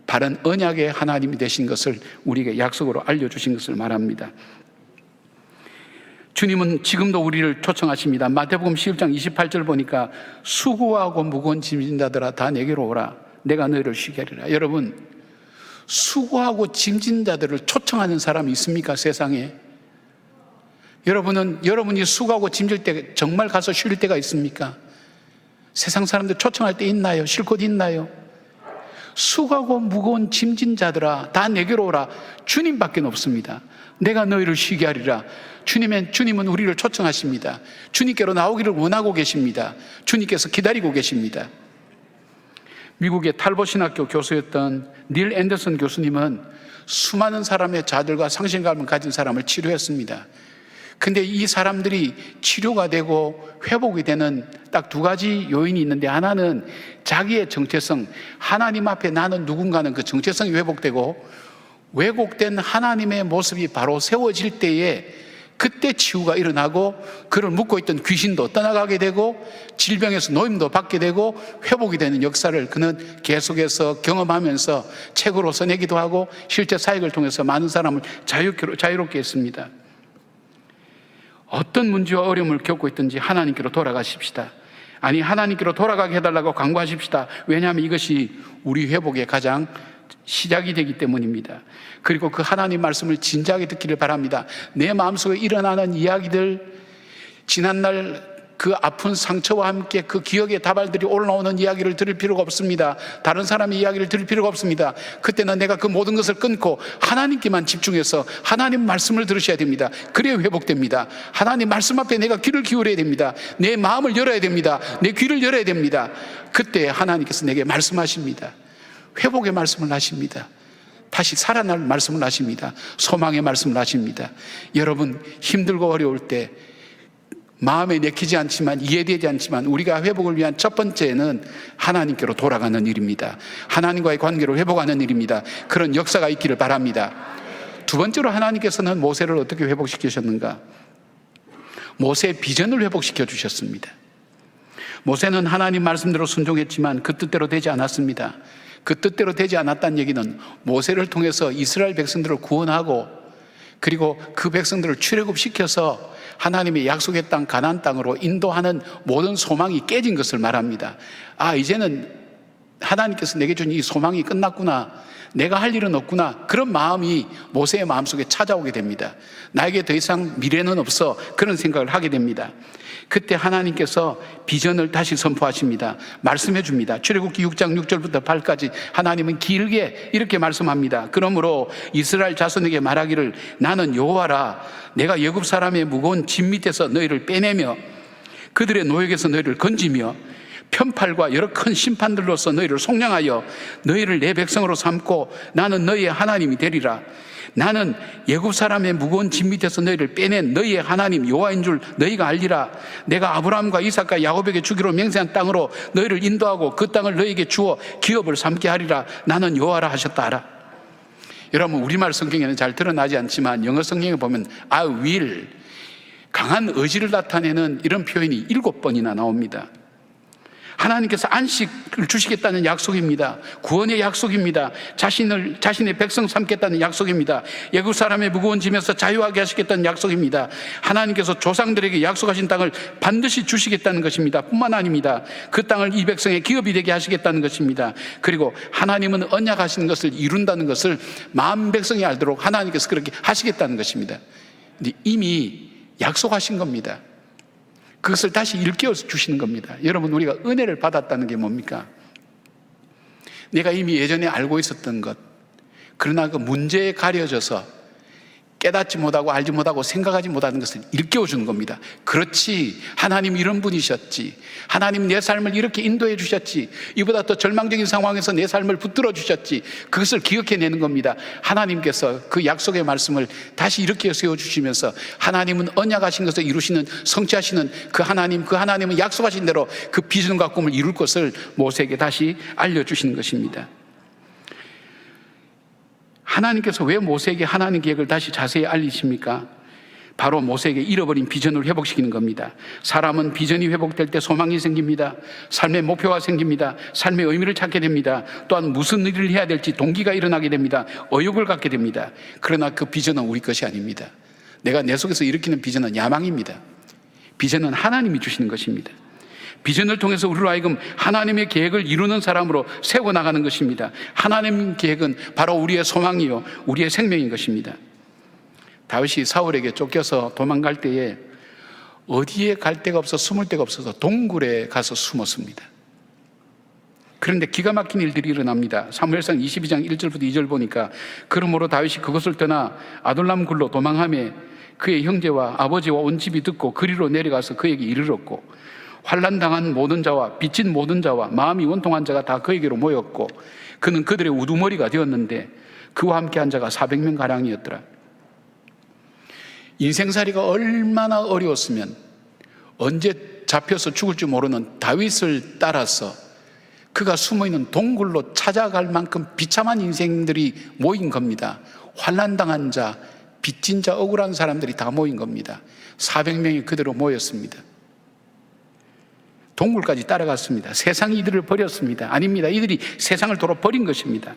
바른 언약의 하나님이 되신 것을 우리에게 약속으로 알려주신 것을 말합니다. 주님은 지금도 우리를 초청하십니다. 마태복음 11장 28절 보니까 수고하고 무거운 짐진 자들아 다 내게로 오라, 내가 너희를 쉬게 하리라. 여러분, 수고하고 짐진 자들을 초청하는 사람이 있습니까? 세상에? 여러분이 수고하고 짐질 때 정말 가서 쉴 때가 있습니까? 세상 사람들 초청할 때 있나요? 쉴 곳 있나요? 수고하고 무거운 짐진 자들아 다 내게로 오라. 주님밖에 없습니다. 내가 너희를 쉬게 하리라. 주님은 우리를 초청하십니다. 주님께로 나오기를 원하고 계십니다. 주님께서 기다리고 계십니다. 미국의 탈보 신학교 교수였던 닐 앤더슨 교수님은 수많은 사람의 자들과 상실감을 가진 사람을 치료했습니다. 근데 이 사람들이 치료가 되고 회복이 되는 딱 두 가지 요인이 있는데, 하나는 자기의 정체성, 하나님 앞에 나는 누군가는 그 정체성이 회복되고, 왜곡된 하나님의 모습이 바로 세워질 때에 그때 치유가 일어나고 그를 묶고 있던 귀신도 떠나가게 되고 질병에서 노임도 받게 되고 회복이 되는 역사를 그는 계속해서 경험하면서 책으로 써내기도 하고 실제 사역을 통해서 많은 사람을 자유롭게 했습니다. 어떤 문제와 어려움을 겪고 있든지 하나님께로 돌아가십시다. 아니, 하나님께로 돌아가게 해달라고 간구하십시다. 왜냐하면 이것이 우리 회복의 가장 시작이 되기 때문입니다. 그리고 그 하나님 말씀을 진지하게 듣기를 바랍니다. 내 마음속에 일어나는 이야기들, 지난날 그 아픈 상처와 함께 그 기억의 다발들이 올라오는 이야기를 들을 필요가 없습니다. 다른 사람의 이야기를 들을 필요가 없습니다. 그때는 내가 그 모든 것을 끊고 하나님께만 집중해서 하나님 말씀을 들으셔야 됩니다. 그래야 회복됩니다. 하나님 말씀 앞에 내가 귀를 기울여야 됩니다. 내 마음을 열어야 됩니다. 내 귀를 열어야 됩니다. 그때 하나님께서 내게 말씀하십니다. 회복의 말씀을 하십니다. 다시 살아날 말씀을 하십니다. 소망의 말씀을 하십니다. 여러분, 힘들고 어려울 때 마음에 내키지 않지만, 이해되지 않지만 우리가 회복을 위한 첫 번째는 하나님께로 돌아가는 일입니다. 하나님과의 관계를 회복하는 일입니다. 그런 역사가 있기를 바랍니다. 두 번째로 하나님께서는 모세를 어떻게 회복시키셨는가? 모세의 비전을 회복시켜 주셨습니다. 모세는 하나님 말씀대로 순종했지만 그 뜻대로 되지 않았습니다. 그 뜻대로 되지 않았다는 얘기는 모세를 통해서 이스라엘 백성들을 구원하고 그리고 그 백성들을 출애굽시켜서 하나님의 약속의 땅 가나안 땅으로 인도하는 모든 소망이 깨진 것을 말합니다. 아, 이제는 하나님께서 내게 준 이 소망이 끝났구나, 내가 할 일은 없구나, 그런 마음이 모세의 마음속에 찾아오게 됩니다. 나에게 더 이상 미래는 없어, 그런 생각을 하게 됩니다. 그때 하나님께서 비전을 다시 선포하십니다. 말씀해 줍니다. 출애굽기 6장 6절부터 8까지 하나님은 길게 이렇게 말씀합니다. 그러므로 이스라엘 자손에게 말하기를, 나는 여호와라. 내가 애굽 사람의 무거운 짐 밑에서 너희를 빼내며 그들의 노역에서 너희를 건지며 편팔과 여러 큰 심판들로서 너희를 속량하여 너희를 내 백성으로 삼고 나는 너희의 하나님이 되리라. 나는 애굽 사람의 무거운 짐 밑에서 너희를 빼낸 너희의 하나님 여호와인 줄 너희가 알리라. 내가 아브라함과 이삭과 야곱에게 주기로 맹세한 땅으로 너희를 인도하고 그 땅을 너희에게 주어 기업을 삼게 하리라. 나는 여호와라 하셨다 하라. 여러분, 우리말 성경에는 잘 드러나지 않지만 영어 성경에 보면 I will, 강한 의지를 나타내는 이런 표현이 7번이나 나옵니다. 하나님께서 안식을 주시겠다는 약속입니다. 구원의 약속입니다. 자신의 백성 삼겠다는 약속입니다. 애굽 사람의 무거운 짐에서 자유하게 하시겠다는 약속입니다. 하나님께서 조상들에게 약속하신 땅을 반드시 주시겠다는 것입니다. 뿐만 아닙니다. 그 땅을 이 백성의 기업이 되게 하시겠다는 것입니다. 그리고 하나님은 언약하시는 것을 이룬다는 것을 만 백성이 알도록 하나님께서 그렇게 하시겠다는 것입니다. 근데 이미 약속하신 겁니다. 그것을 다시 일깨워 주시는 겁니다. 여러분, 우리가 은혜를 받았다는 게 뭡니까? 내가 이미 예전에 알고 있었던 것, 그러나 그 문제에 가려져서 깨닫지 못하고 알지 못하고 생각하지 못하는 것을 일깨워 주는 겁니다. 그렇지, 하나님 이런 분이셨지, 하나님 내 삶을 이렇게 인도해 주셨지, 이보다 더 절망적인 상황에서 내 삶을 붙들어 주셨지, 그것을 기억해내는 겁니다. 하나님께서 그 약속의 말씀을 다시 이렇게 세워주시면서 하나님은 언약하신 것을 이루시는, 성취하시는 그 하나님은 약속하신 대로 그 비전과 꿈을 이룰 것을 모세에게 다시 알려주시는 것입니다. 하나님께서 왜 모세에게 하나님 계획을 다시 자세히 알리십니까? 바로 모세에게 잃어버린 비전을 회복시키는 겁니다. 사람은 비전이 회복될 때 소망이 생깁니다. 삶의 목표가 생깁니다. 삶의 의미를 찾게 됩니다. 또한 무슨 일을 해야 될지 동기가 일어나게 됩니다. 의욕을 갖게 됩니다. 그러나 그 비전은 우리 것이 아닙니다. 내가 내 속에서 일으키는 비전은 야망입니다. 비전은 하나님이 주시는 것입니다. 비전을 통해서 우리로 하여금 하나님의 계획을 이루는 사람으로 세워나가는 것입니다. 하나님 계획은 바로 우리의 소망이요 우리의 생명인 것입니다. 다윗이 사울에게 쫓겨서 도망갈 때에 어디에 갈 데가 없어 숨을 데가 없어서 동굴에 가서 숨었습니다. 그런데 기가 막힌 일들이 일어납니다. 사무엘상 22장 1절부터 2절 보니까 그러므로 다윗이 그것을 떠나 아둘람 굴로 도망하며 그의 형제와 아버지와 온 집이 듣고 그리로 내려가서 그에게 이르렀고 환난당한 모든 자와 빚진 모든 자와 마음이 원통한 자가 다 그에게로 모였고 그는 그들의 우두머리가 되었는데 그와 함께 한 자가 400명가량이었더라. 인생살이가 얼마나 어려웠으면 언제 잡혀서 죽을 줄 모르는 다윗을 따라서 그가 숨어있는 동굴로 찾아갈 만큼 비참한 인생들이 모인 겁니다. 환난당한 자, 빚진 자, 억울한 사람들이 다 모인 겁니다. 400명이 그대로 모였습니다. 동굴까지 따라갔습니다. 세상이 이들을 버렸습니다. 아닙니다. 이들이 세상을 도로 버린 것입니다.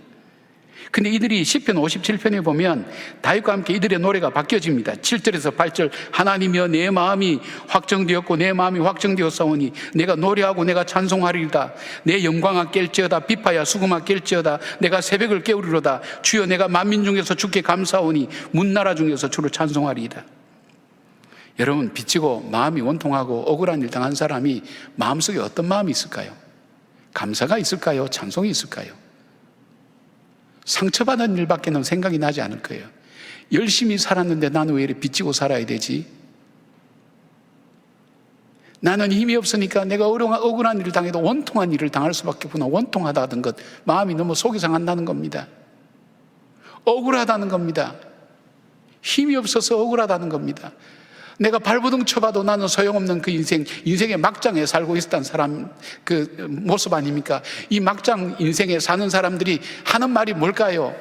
근데 이들이 시편 57편에 보면 다윗과 함께 이들의 노래가 바뀌어집니다. 7절에서 8절 하나님이여 내 마음이 확정되었고 내 마음이 확정되었사오니 내가 노래하고 내가 찬송하리이다. 내 영광아 깰지어다 비파야 수금아 깰지어다 내가 새벽을 깨우리로다. 주여 내가 만민 중에서 주께 감사하오니 문나라 중에서 주를 찬송하리이다. 여러분, 빚지고 마음이 원통하고 억울한 일 당한 사람이 마음속에 어떤 마음이 있을까요? 감사가 있을까요? 찬송이 있을까요? 상처받은 일밖에는 생각이 나지 않을 거예요. 열심히 살았는데 나는 왜 이렇게 빚지고 살아야 되지? 나는 힘이 없으니까 내가 억울한 일을 당해도 원통한 일을 당할 수밖에 없구나. 원통하다는 것, 마음이 너무 속이 상한다는 겁니다. 억울하다는 겁니다. 힘이 없어서 억울하다는 겁니다. 내가 발버둥 쳐봐도 나는 소용없는 그 인생의 막장에 살고 있었던 사람 그 모습 아닙니까? 이 막장 인생에 사는 사람들이 하는 말이 뭘까요?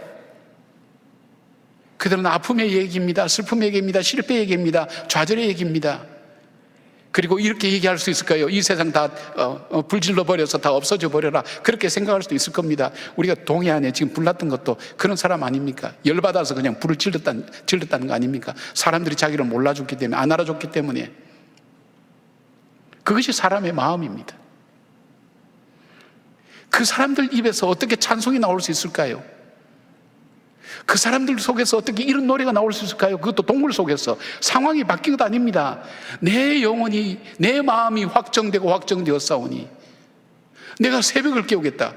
그들은 아픔의 얘기입니다. 슬픔의 얘기입니다. 실패의 얘기입니다. 좌절의 얘기입니다. 그리고 이렇게 얘기할 수 있을까요? 이 세상 다 불질러 버려서 다 없어져 버려라. 그렇게 생각할 수도 있을 겁니다. 우리가 동해 안에 지금 불 났던 것도 그런 사람 아닙니까? 열받아서 그냥 불을 질렀다는 거 아닙니까? 사람들이 자기를 몰라줬기 때문에, 안 알아줬기 때문에. 그것이 사람의 마음입니다. 그 사람들 입에서 어떻게 찬송이 나올 수 있을까요? 그 사람들 속에서 어떻게 이런 노래가 나올 수 있을까요? 그것도 동굴 속에서. 상황이 바뀐 것 아닙니다. 내 영혼이, 내 마음이 확정되고 확정되었사오니 내가 새벽을 깨우겠다.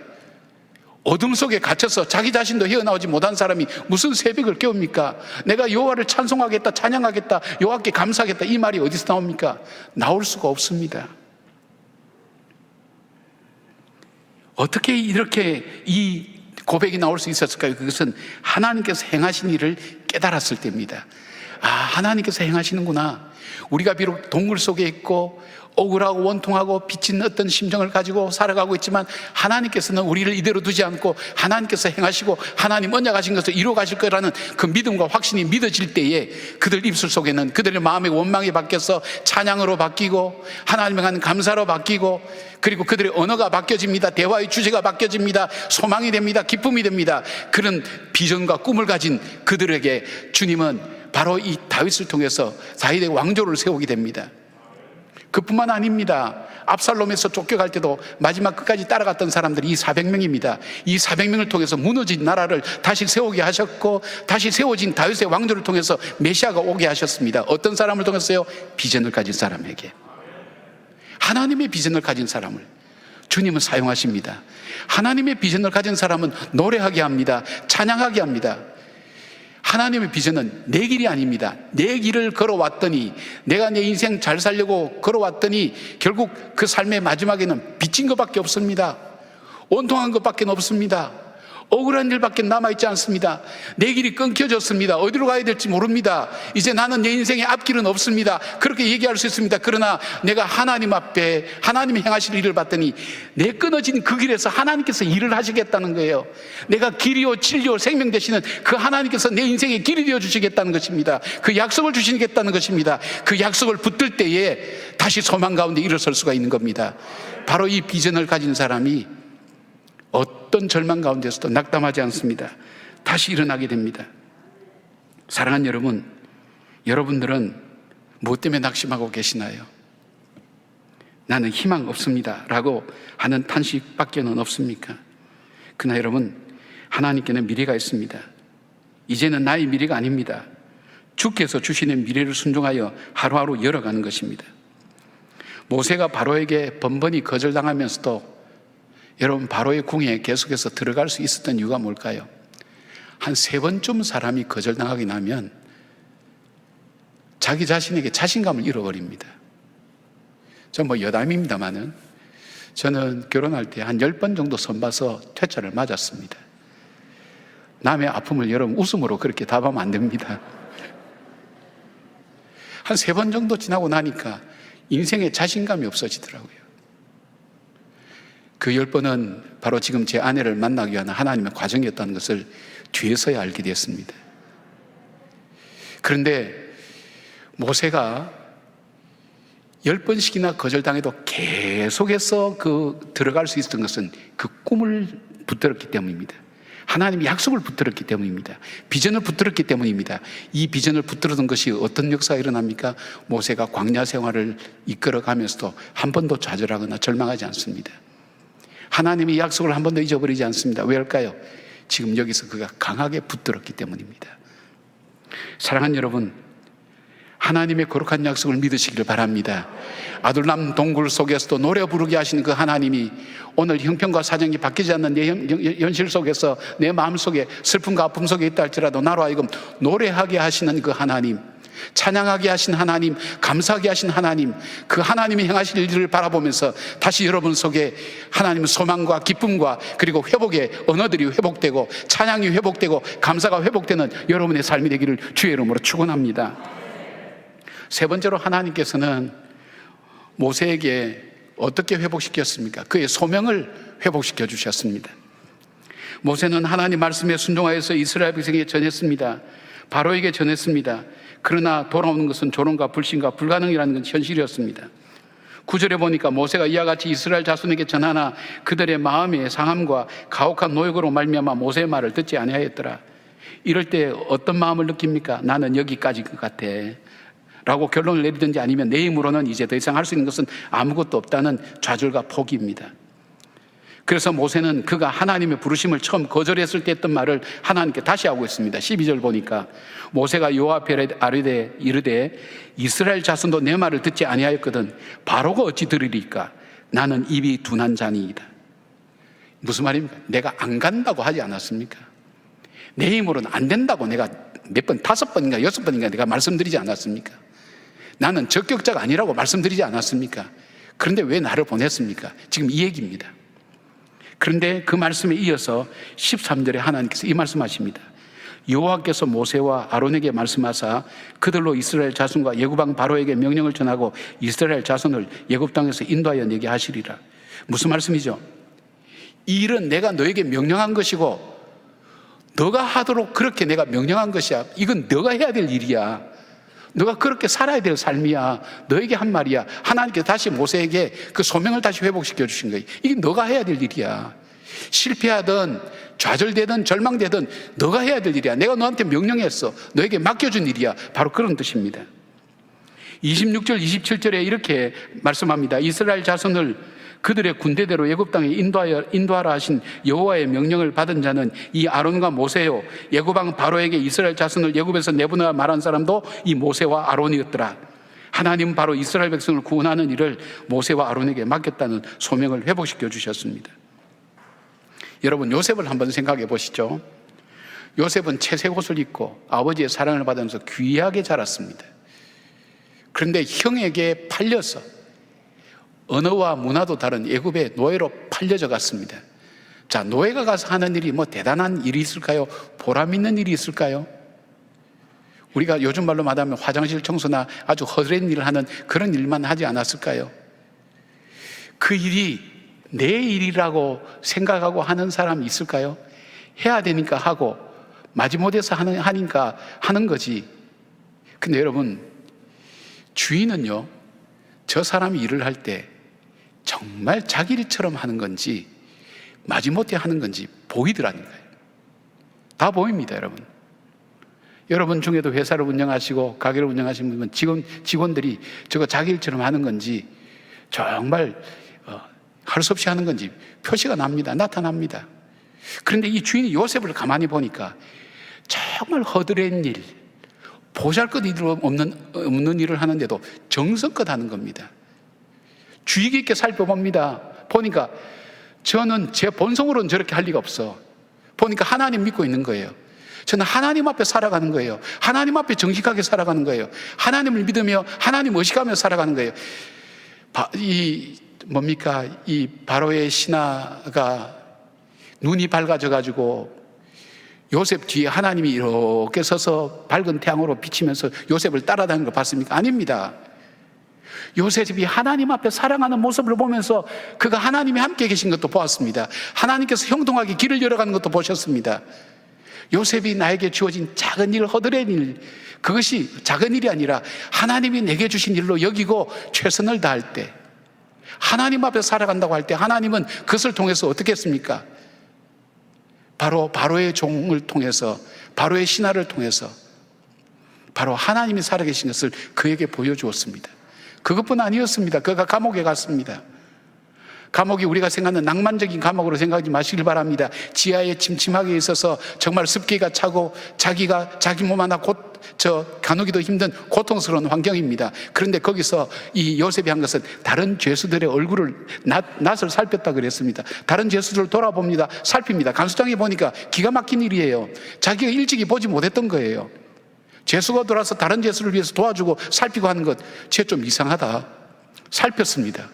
어둠 속에 갇혀서 자기 자신도 헤어나오지 못한 사람이 무슨 새벽을 깨웁니까? 내가 여호와를 찬송하겠다, 찬양하겠다, 여호와께 감사하겠다, 이 말이 어디서 나옵니까? 나올 수가 없습니다. 어떻게 이렇게 이 고백이 나올 수 있었을까요? 그것은 하나님께서 행하신 일을 깨달았을 때입니다. 아, 하나님께서 행하시는구나. 우리가 비록 동굴 속에 있고 억울하고 원통하고 빚진 어떤 심정을 가지고 살아가고 있지만 하나님께서는 우리를 이대로 두지 않고 하나님께서 행하시고 하나님 언약하신 것을 이루어 가실 거라는 그 믿음과 확신이 믿어질 때에 그들 입술 속에는 그들의 마음의 원망이 바뀌어서 찬양으로 바뀌고 하나님에 대한 감사로 바뀌고 그리고 그들의 언어가 바뀌어집니다. 대화의 주제가 바뀌어집니다. 소망이 됩니다. 기쁨이 됩니다. 그런 비전과 꿈을 가진 그들에게 주님은 바로 이 다윗을 통해서 다윗의 왕조를 세우게 됩니다. 그뿐만 아닙니다. 압살롬에서 쫓겨갈 때도 마지막 끝까지 따라갔던 사람들이 이 400명입니다. 이 400명을 통해서 무너진 나라를 다시 세우게 하셨고 다시 세워진 다윗의 왕조를 통해서 메시아가 오게 하셨습니다. 어떤 사람을 통해서요? 비전을 가진 사람에게. 하나님의 비전을 가진 사람을 주님은 사용하십니다. 하나님의 비전을 가진 사람은 노래하게 합니다. 찬양하게 합니다. 하나님의 비전은 내 길이 아닙니다. 내 길을 걸어왔더니 내가 내 인생 잘 살려고 걸어왔더니 결국 그 삶의 마지막에는 빚진 것밖에 없습니다. 온통한 것밖에 없습니다. 억울한 일밖에 남아있지 않습니다. 내 길이 끊겨졌습니다. 어디로 가야 될지 모릅니다. 이제 나는 내 인생의 앞길은 없습니다. 그렇게 얘기할 수 있습니다. 그러나 내가 하나님 앞에 하나님이 행하실 일을 봤더니 내 끊어진 그 길에서 하나님께서 일을 하시겠다는 거예요. 내가 길이요 진리요 생명 되시는 그 하나님께서 내 인생의 길이 되어 주시겠다는 것입니다. 그 약속을 주시겠다는 것입니다. 그 약속을 붙들 때에 다시 소망 가운데 일어설 수가 있는 겁니다. 바로 이 비전을 가진 사람이 어떤 절망 가운데서도 낙담하지 않습니다. 다시 일어나게 됩니다. 사랑하는 여러분, 여러분들은 무엇 때문에 낙심하고 계시나요? 나는 희망 없습니다 라고 하는 탄식밖에는 없습니까? 그러나 여러분, 하나님께는 미래가 있습니다. 이제는 나의 미래가 아닙니다. 주께서 주시는 미래를 순종하여 하루하루 열어가는 것입니다. 모세가 바로에게 번번이 거절당하면서도 여러분, 바로의 궁에 계속해서 들어갈 수 있었던 이유가 뭘까요? 한 3번쯤 사람이 거절당하게 나면 자기 자신에게 자신감을 잃어버립니다. 저 여담입니다만은 저는 결혼할 때 한 10번 정도 선봐서 퇴짜를 맞았습니다. 남의 아픔을 여러분 웃음으로 그렇게 답하면 안 됩니다. 한 3번 정도 지나고 나니까 인생에 자신감이 없어지더라고요. 그 10번은 바로 지금 제 아내를 만나기 위한 하나님의 과정이었다는 것을 뒤에서야 알게 됐습니다. 그런데 모세가 10번씩이나 거절당해도 계속해서 들어갈 수 있었던 것은 그 꿈을 붙들었기 때문입니다. 하나님이 약속을 붙들었기 때문입니다. 비전을 붙들었기 때문입니다. 이 비전을 붙들었던 것이 어떤 역사가 일어납니까? 모세가 광야 생활을 이끌어가면서도 한 번도 좌절하거나 절망하지 않습니다. 하나님의 약속을 한 번도 잊어버리지 않습니다. 왜일까요? 지금 여기서 그가 강하게 붙들었기 때문입니다. 사랑하는 여러분, 하나님의 거룩한 약속을 믿으시기를 바랍니다. 아둘람 동굴 속에서도 노래 부르게 하시는 그 하나님이 오늘 형편과 사정이 바뀌지 않는 내 현실 속에서 내 마음 속에 슬픔과 아픔 속에 있다 할지라도 나로 하여금 노래하게 하시는 그 하나님, 찬양하게 하신 하나님, 감사하게 하신 하나님, 그 하나님이 행하실 일을 바라보면서 다시 여러분 속에 하나님의 소망과 기쁨과 그리고 회복의 언어들이 회복되고 찬양이 회복되고 감사가 회복되는 여러분의 삶이 되기를 주의 이름으로 축원합니다. 세 번째로 하나님께서는 모세에게 어떻게 회복시켰습니까? 그의 소명을 회복시켜 주셨습니다. 모세는 하나님 말씀에 순종하여서 이스라엘 백성에게 전했습니다. 바로에게 전했습니다. 그러나 돌아오는 것은 조롱과 불신과 불가능이라는 건 현실이었습니다. 9절에 보니까 모세가 이와 같이 이스라엘 자손에게 전하나 그들의 마음의 상함과 가혹한 노역으로 말미암아 모세의 말을 듣지 아니하였더라. 이럴 때 어떤 마음을 느낍니까? 나는 여기까지인 것 같아 라고 결론을 내리든지 아니면 내 힘으로는 이제 더 이상 할 수 있는 것은 아무것도 없다는 좌절과 포기입니다. 그래서 모세는 그가 하나님의 부르심을 처음 거절했을 때 했던 말을 하나님께 다시 하고 있습니다. 12절 보니까 모세가 여호와 앞에 아뢰되 이르되 이스라엘 자손도 내 말을 듣지 아니하였거든 바로가 어찌 들으리까? 나는 입이 둔한 자니이다. 무슨 말입니까? 내가 안 간다고 하지 않았습니까? 내 힘으로는 안 된다고 내가 몇 번, 5번인가 6번인가 내가 말씀드리지 않았습니까? 나는 적격자가 아니라고 말씀드리지 않았습니까? 그런데 왜 나를 보냈습니까? 지금 이 얘기입니다. 그런데 그 말씀에 이어서 13절에 하나님께서 이 말씀하십니다. 여호와께서 모세와 아론에게 말씀하사 그들로 이스라엘 자손과 애굽왕 바로에게 명령을 전하고 이스라엘 자손을 애굽 땅에서 인도하여 내게 하시리라. 무슨 말씀이죠? 이 일은 내가 너에게 명령한 것이고 너가 하도록 그렇게 내가 명령한 것이야. 이건 너가 해야 될 일이야. 너가 그렇게 살아야 될 삶이야. 너에게 한 말이야. 하나님께서 다시 모세에게 그 소명을 다시 회복시켜 주신 거예요. 이게 너가 해야 될 일이야. 실패하든 좌절되든 절망되든 너가 해야 될 일이야. 내가 너한테 명령했어. 너에게 맡겨준 일이야. 바로 그런 뜻입니다. 26절 27절에 이렇게 말씀합니다. 이스라엘 자손을 그들의 군대대로 애굽 땅에 인도하라 하신 여호와의 명령을 받은 자는 이 아론과 모세요. 애굽 왕 바로에게 이스라엘 자손을 애굽에서 내보내라 말한 사람도 이 모세와 아론이었더라. 하나님은 바로 이스라엘 백성을 구원하는 일을 모세와 아론에게 맡겼다는 소명을 회복시켜 주셨습니다. 여러분, 요셉을 한번 생각해 보시죠. 요셉은 채색 옷을 입고 아버지의 사랑을 받으면서 귀하게 자랐습니다. 그런데 형에게 팔려서 언어와 문화도 다른 애굽의 노예로 팔려져 갔습니다. 자, 노예가 가서 하는 일이 뭐 대단한 일이 있을까요? 보람 있는 일이 있을까요? 우리가 요즘 말로 말하면 화장실 청소나 아주 허드렛 일을 하는 그런 일만 하지 않았을까요? 그 일이 내 일이라고 생각하고 하는 사람이 있을까요? 해야 되니까 하고 마지못해서 하니까 하는 거지. 근데 여러분, 주인은요, 저 사람이 일을 할 때 정말 자기 일처럼 하는 건지 마지못해 하는 건지 보이더라니까요. 다 보입니다, 여러분. 여러분 중에도 회사를 운영하시고 가게를 운영하시는 분은 직원들이 저거 자기 일처럼 하는 건지 정말 할 수 없이 하는 건지 표시가 납니다. 나타납니다. 그런데 이 주인이 요셉을 가만히 보니까 정말 허드렛 일, 보잘것 없는 일을 하는데도 정성껏 하는 겁니다. 주의 깊게 살펴봅니다. 보니까 저는 제 본성으로는 저렇게 할 리가 없어. 보니까 하나님 믿고 있는 거예요. 저는 하나님 앞에 살아가는 거예요. 하나님 앞에 정직하게 살아가는 거예요. 하나님을 믿으며 하나님 의식하며 살아가는 거예요. 이 바로의 신하가 눈이 밝아져 가지고 요셉 뒤에 하나님이 이렇게 서서 밝은 태양으로 비치면서 요셉을 따라다니는 걸 봤습니까? 아닙니다. 요셉이 하나님 앞에 살아가는 모습을 보면서 그가 하나님이 함께 계신 것도 보았습니다. 하나님께서 형통하게 길을 열어가는 것도 보셨습니다. 요셉이 나에게 주어진 작은 일, 허드렛 일, 그것이 작은 일이 아니라 하나님이 내게 주신 일로 여기고 최선을 다할 때, 하나님 앞에 살아간다고 할 때 하나님은 그것을 통해서 어떻게 했습니까? 바로의 종을 통해서, 바로의 신하를 통해서 바로 하나님이 살아계신 것을 그에게 보여주었습니다. 그것뿐 아니었습니다. 그가 감옥에 갔습니다. 감옥이 우리가 생각하는 낭만적인 감옥으로 생각하지 마시길 바랍니다. 지하에 침침하게 있어서 정말 습기가 차고 자기가 자기 몸 하나 가누기도 힘든 고통스러운 환경입니다. 그런데 거기서 이 요셉이 한 것은 다른 죄수들의 얼굴을 낯을 살폈다 그랬습니다. 다른 죄수들을 돌아봅니다. 살핍니다. 간수장에 보니까 기가 막힌 일이에요. 자기가 일찍이 보지 못했던 거예요. 죄수가 돌아서 다른 죄수를 위해서 도와주고 살피고 하는 것, 쟤 좀 이상하다. 살폈습니다.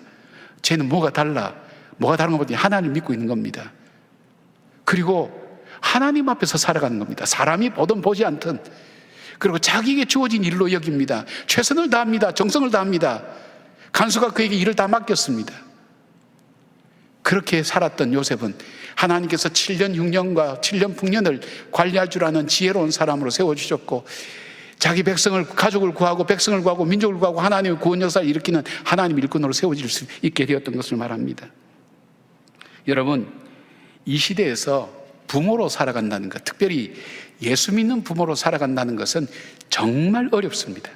쟤는 뭐가 달라? 뭐가 다른 것 보니 하나님을 믿고 있는 겁니다. 그리고 하나님 앞에서 살아가는 겁니다. 사람이 보든 보지 않든. 그리고 자기에게 주어진 일로 여깁니다. 최선을 다합니다. 정성을 다합니다. 간수가 그에게 일을 다 맡겼습니다. 그렇게 살았던 요셉은 하나님께서 7년 흉년과 7년 풍년을 관리할 줄 아는 지혜로운 사람으로 세워주셨고, 자기 백성을, 가족을 구하고 백성을 구하고 민족을 구하고 하나님의 구원 역사를 일으키는 하나님 일꾼으로 세워질 수 있게 되었던 것을 말합니다. 여러분, 이 시대에서 부모로 살아간다는 것, 특별히 예수 믿는 부모로 살아간다는 것은 정말 어렵습니다.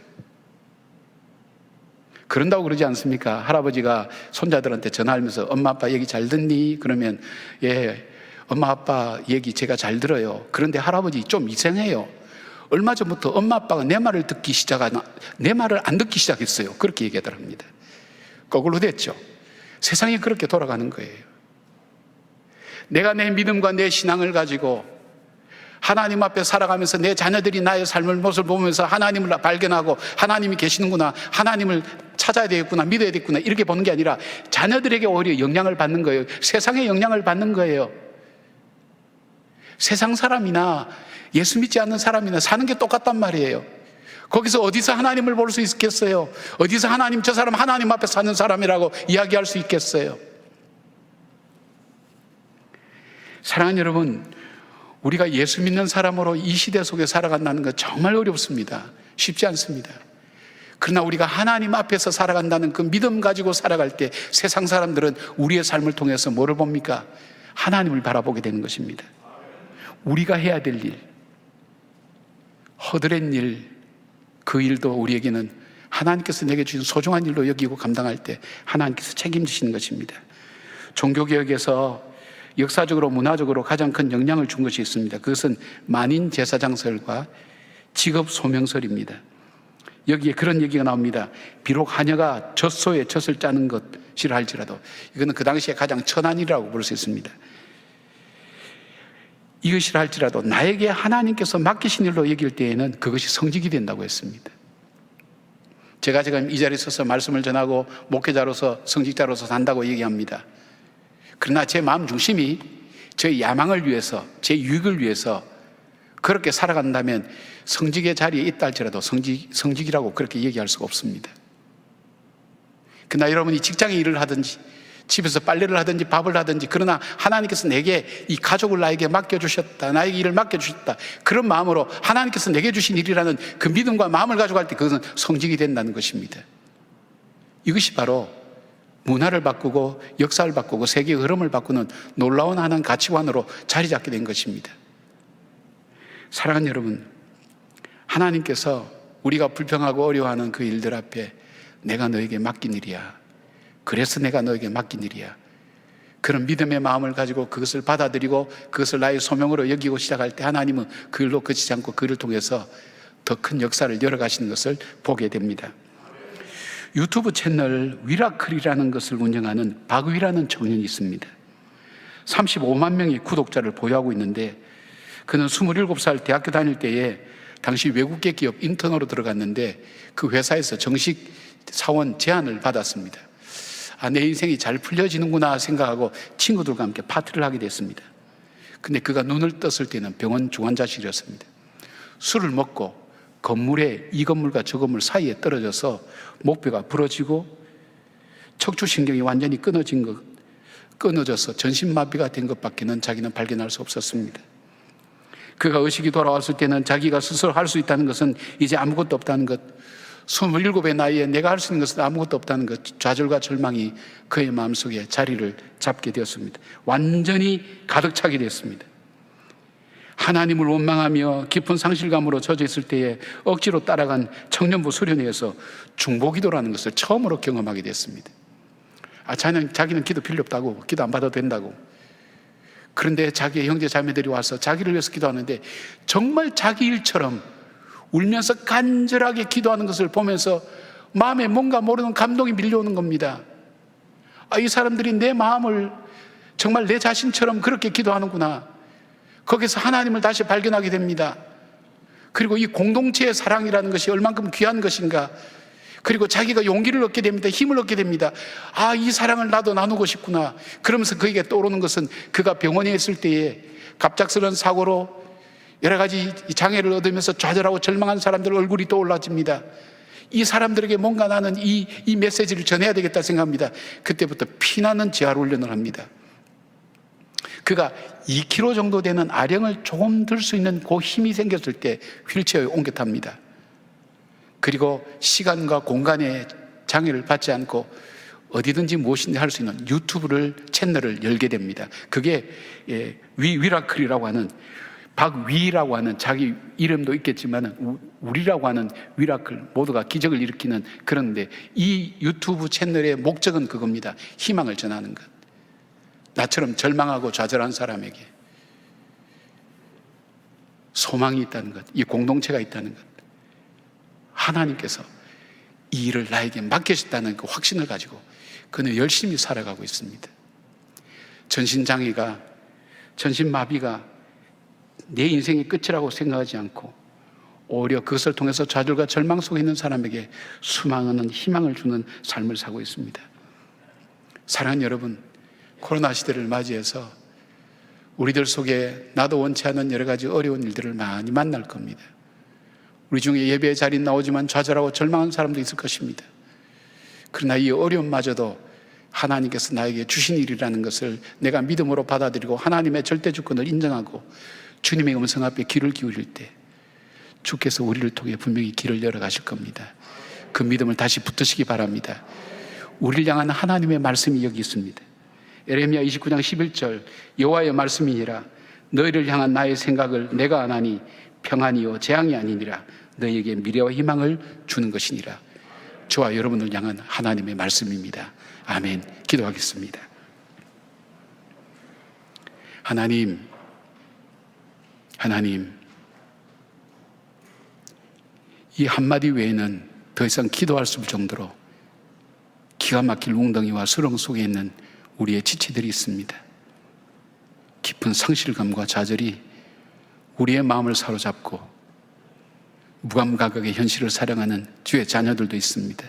그런다고 그러지 않습니까? 할아버지가 손자들한테 전화하면서 엄마 아빠 얘기 잘 듣니? 그러면 예, 엄마 아빠 얘기 제가 잘 들어요. 그런데 할아버지 좀 이상해요. 얼마 전부터 엄마 아빠가 내 말을 내 말을 안 듣기 시작했어요. 그렇게 얘기하더랍니다. 거꾸로 됐죠. 세상이 그렇게 돌아가는 거예요. 내가 내 믿음과 내 신앙을 가지고 하나님 앞에 살아가면서 내 자녀들이 나의 삶을 모습을 보면서 하나님을 발견하고 하나님이 계시는구나, 하나님을 찾아야 되겠구나, 믿어야 되겠구나, 이렇게 보는 게 아니라 자녀들에게 오히려 영향을 받는 거예요. 세상에 영향을 받는 거예요. 세상 사람이나 예수 믿지 않는 사람이나 사는 게 똑같단 말이에요. 거기서 어디서 하나님을 볼 수 있겠어요? 어디서 저 사람 하나님 앞에 사는 사람이라고 이야기할 수 있겠어요? 사랑하는 여러분, 우리가 예수 믿는 사람으로 이 시대 속에 살아간다는 것 정말 어렵습니다. 쉽지 않습니다. 그러나 우리가 하나님 앞에서 살아간다는 그 믿음 가지고 살아갈 때 세상 사람들은 우리의 삶을 통해서 뭐를 봅니까? 하나님을 바라보게 되는 것입니다. 우리가 해야 될 일, 허드렛 일, 그 일도 우리에게는 하나님께서 내게 주신 소중한 일로 여기고 감당할 때 하나님께서 책임지시는 것입니다. 종교개혁에서 역사적으로 문화적으로 가장 큰 영향을 준 것이 있습니다. 그것은 만인 제사장설과 직업 소명설입니다. 여기에 그런 얘기가 나옵니다. 비록 하녀가 젖소에 젖을 짜는 것이라 할지라도 이거는 그 당시에 가장 천한 일이라고 볼 수 있습니다. 이것이라 할지라도 나에게 하나님께서 맡기신 일로 여길 때에는 그것이 성직이 된다고 했습니다. 제가 지금 이 자리에 서서 말씀을 전하고 목회자로서 성직자로서 산다고 얘기합니다. 그러나 제 마음 중심이 저의 야망을 위해서, 제 유익을 위해서 그렇게 살아간다면 성직의 자리에 있다 할지라도 성직이라고 그렇게 얘기할 수가 없습니다. 그러나 여러분이 직장에 일을 하든지 집에서 빨래를 하든지 밥을 하든지, 그러나 하나님께서 내게 이 가족을 나에게 맡겨주셨다, 나에게 일을 맡겨주셨다, 그런 마음으로 하나님께서 내게 주신 일이라는 그 믿음과 마음을 가지고 할 때 그것은 성직이 된다는 것입니다. 이것이 바로 문화를 바꾸고 역사를 바꾸고 세계의 흐름을 바꾸는 놀라운 하나님 가치관으로 자리 잡게 된 것입니다. 사랑하는 여러분, 하나님께서 우리가 불평하고 어려워하는 그 일들 앞에 내가 너에게 맡긴 일이야, 그래서 내가 너에게 맡긴 일이야, 그런 믿음의 마음을 가지고 그것을 받아들이고 그것을 나의 소명으로 여기고 시작할 때 하나님은 그 일로 그치지 않고 그를 통해서 더 큰 역사를 열어가시는 것을 보게 됩니다. 유튜브 채널 위라클이라는 것을 운영하는 박위라는 청년이 있습니다. 35만 명의 구독자를 보유하고 있는데, 그는 27살 대학교 다닐 때에 당시 외국계 기업 인턴으로 들어갔는데 그 회사에서 정식 사원 제안을 받았습니다. 내 인생이 잘 풀려지는구나 생각하고 친구들과 함께 파티를 하게 됐습니다. 근데 그가 눈을 떴을 때는 병원 중환자실이었습니다. 술을 먹고 건물에 이 건물과 저 건물 사이에 떨어져서 목뼈가 부러지고 척추신경이 완전히 끊어져서 전신마비가 된 것밖에는 자기는 발견할 수 없었습니다. 그가 의식이 돌아왔을 때는 자기가 스스로 할 수 있다는 것은 이제 아무것도 없다는 것, 27의 나이에 내가 할 수 있는 것은 아무것도 없다는 것, 좌절과 절망이 그의 마음속에 자리를 잡게 되었습니다. 완전히 가득 차게 됐습니다. 하나님을 원망하며 깊은 상실감으로 젖어 있을 때에 억지로 따라간 청년부 수련회에서 중보기도라는 것을 처음으로 경험하게 됐습니다. 자기는 기도 필요 없다고, 기도 안 받아도 된다고. 그런데 자기의 형제 자매들이 와서 자기를 위해서 기도하는데 정말 자기 일처럼 울면서 간절하게 기도하는 것을 보면서 마음에 뭔가 모르는 감동이 밀려오는 겁니다. 이 사람들이 내 마음을 정말 내 자신처럼 그렇게 기도하는구나. 거기서 하나님을 다시 발견하게 됩니다. 그리고 이 공동체의 사랑이라는 것이 얼만큼 귀한 것인가. 그리고 자기가 용기를 얻게 됩니다. 힘을 얻게 됩니다. 이 사랑을 나도 나누고 싶구나. 그러면서 그에게 떠오르는 것은 그가 병원에 있을 때에 갑작스러운 사고로 여러 가지 장애를 얻으면서 좌절하고 절망한 사람들 얼굴이 떠올라집니다. 이 사람들에게 뭔가 나는 이 메시지를 전해야 되겠다 생각합니다. 그때부터 피나는 재활훈련을 합니다. 그가 2kg 정도 되는 아령을 조금 들 수 있는 그 힘이 생겼을 때 휠체어에 옮겨 탑니다. 그리고 시간과 공간의 장애를 받지 않고 어디든지 무엇인지 할 수 있는 유튜브 채널을 열게 됩니다. 그게 위라클이라고 하는, 박위라고 하는 자기 이름도 있겠지만 우리라고 하는 위라클, 모두가 기적을 일으키는 그런데 이 유튜브 채널의 목적은 그겁니다. 희망을 전하는 것. 나처럼 절망하고 좌절한 사람에게 소망이 있다는 것, 이 공동체가 있다는 것, 하나님께서 이 일을 나에게 맡기셨다는 그 확신을 가지고 그는 열심히 살아가고 있습니다. 전신장애가, 전신마비가 내 인생의 끝이라고 생각하지 않고 오히려 그것을 통해서 좌절과 절망 속에 있는 사람에게 수많은 희망을 주는 삶을 살고 있습니다. 사랑하는 여러분, 코로나 시대를 맞이해서 우리들 속에 나도 원치 않는 여러 가지 어려운 일들을 많이 만날 겁니다. 우리 중에 예배의 자리에 나오지만 좌절하고 절망한 사람도 있을 것입니다. 그러나 이 어려움마저도 하나님께서 나에게 주신 일이라는 것을 내가 믿음으로 받아들이고 하나님의 절대 주권을 인정하고 주님의 음성 앞에 귀를 기울일 때 주께서 우리를 통해 분명히 길을 열어가실 겁니다. 그 믿음을 다시 붙드시기 바랍니다. 우리를 향한 하나님의 말씀이 여기 있습니다. 에레미야 29장 11절, 여호와의 말씀이니라. 너희를 향한 나의 생각을 내가 아나니 평안이요 재앙이 아니니라. 너희에게 미래와 희망을 주는 것이니라. 저와 여러분을 향한 하나님의 말씀입니다. 아멘. 기도하겠습니다. 하나님, 이 한마디 외에는 더 이상 기도할 수 없을 정도로 기가 막힐 웅덩이와 수렁 속에 있는 우리의 지체들이 있습니다. 깊은 상실감과 좌절이 우리의 마음을 사로잡고 무감각하게 현실을 살아가는 주의 자녀들도 있습니다.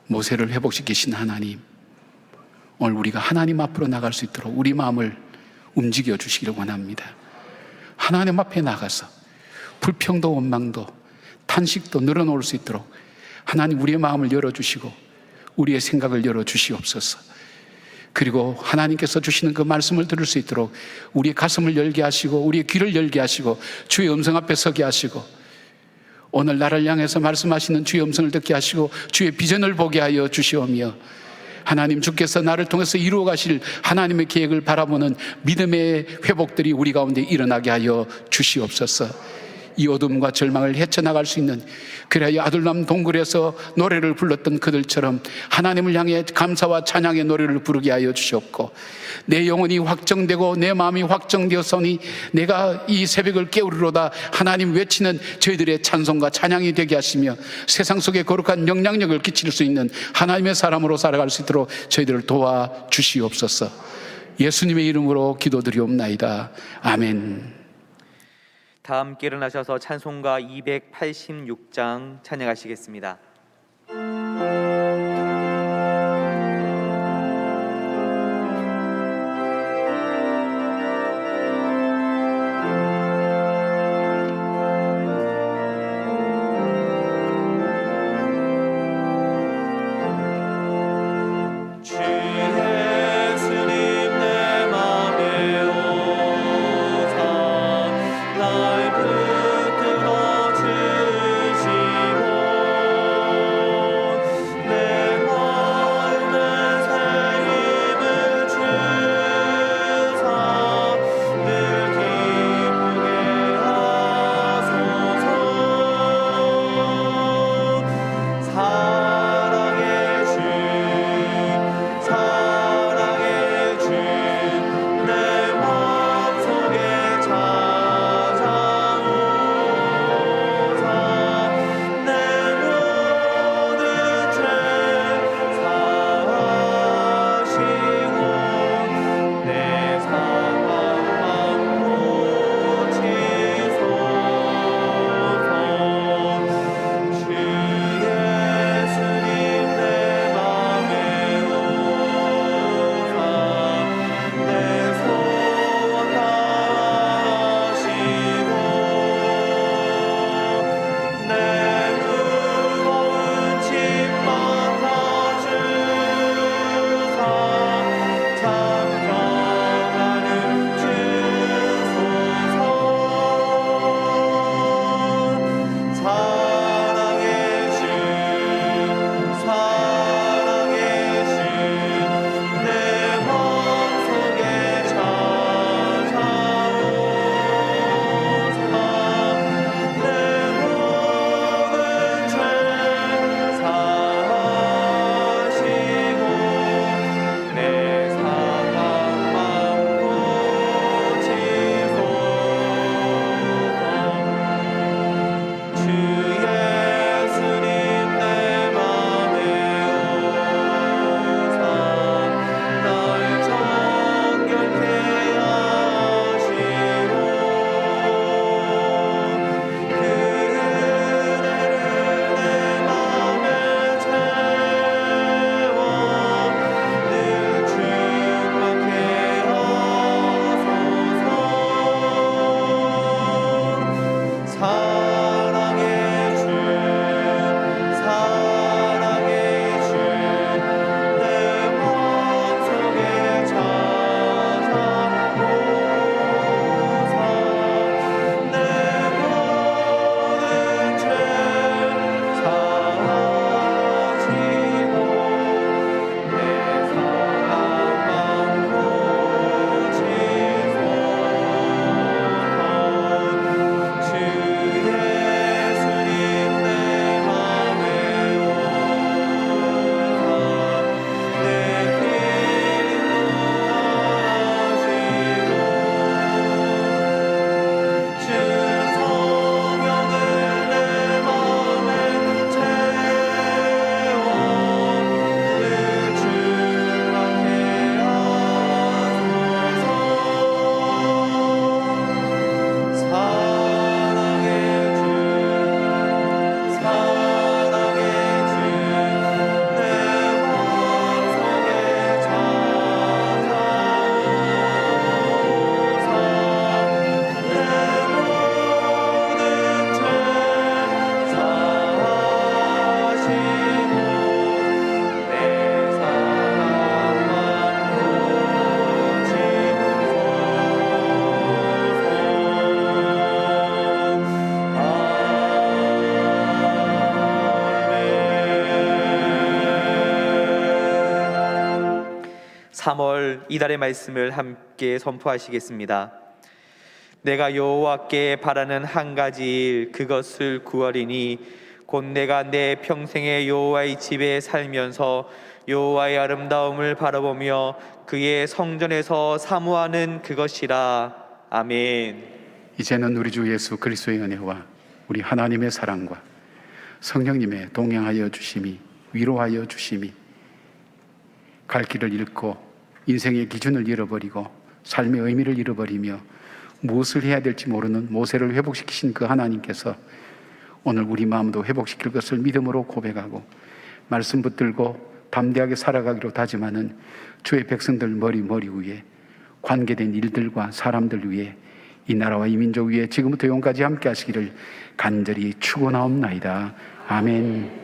모세를 회복시키신 하나님, 오늘 우리가 하나님 앞으로 나갈 수 있도록 우리 마음을 움직여 주시기를 원합니다. 하나님 앞에 나가서 불평도 원망도 탄식도 늘어놓을 수 있도록 하나님 우리의 마음을 열어주시고 우리의 생각을 열어주시옵소서. 그리고 하나님께서 주시는 그 말씀을 들을 수 있도록 우리의 가슴을 열게 하시고 우리의 귀를 열게 하시고 주의 음성 앞에 서게 하시고 오늘 나를 향해서 말씀하시는 주의 음성을 듣게 하시고 주의 비전을 보게 하여 주시오며 하나님 주께서 나를 통해서 이루어 가실 하나님의 계획을 바라보는 믿음의 회복들이 우리 가운데 일어나게 하여 주시옵소서. 이 어둠과 절망을 헤쳐나갈 수 있는, 그래야 아둘람 동굴에서 노래를 불렀던 그들처럼 하나님을 향해 감사와 찬양의 노래를 부르게 하여 주시옵고 내 영혼이 확정되고 내 마음이 확정되었으니 내가 이 새벽을 깨우리로다 하나님 외치는 저희들의 찬송과 찬양이 되게 하시며 세상 속에 거룩한 영향력을 끼칠 수 있는 하나님의 사람으로 살아갈 수 있도록 저희들을 도와주시옵소서. 예수님의 이름으로 기도드리옵나이다. 아멘. 다 함께 일어나셔서 찬송가 286장 찬양하시겠습니다. 이달의 말씀을 함께 선포하시겠습니다. 내가 여호와께 바라는 한 가지 일 그것을 구하리니 곧 내가 내 평생에 여호와의 집에 살면서 여호와의 아름다움을 바라보며 그의 성전에서 사모하는 그것이라. 아멘. 이제는 우리 주 예수 그리스도의 은혜와 우리 하나님의 사랑과 성령님의 동행하여 주심이, 위로하여 주심이, 갈 길을 잃고 인생의 기준을 잃어버리고 삶의 의미를 잃어버리며 무엇을 해야 될지 모르는 모세를 회복시키신 그 하나님께서 오늘 우리 마음도 회복시킬 것을 믿음으로 고백하고 말씀 붙들고 담대하게 살아가기로 다짐하는 주의 백성들 머리 위에 관계된 일들과 사람들 위에 이 나라와 이 민족 위에 지금부터 영까지 함께 하시기를 간절히 축원하옵나이다. 아멘.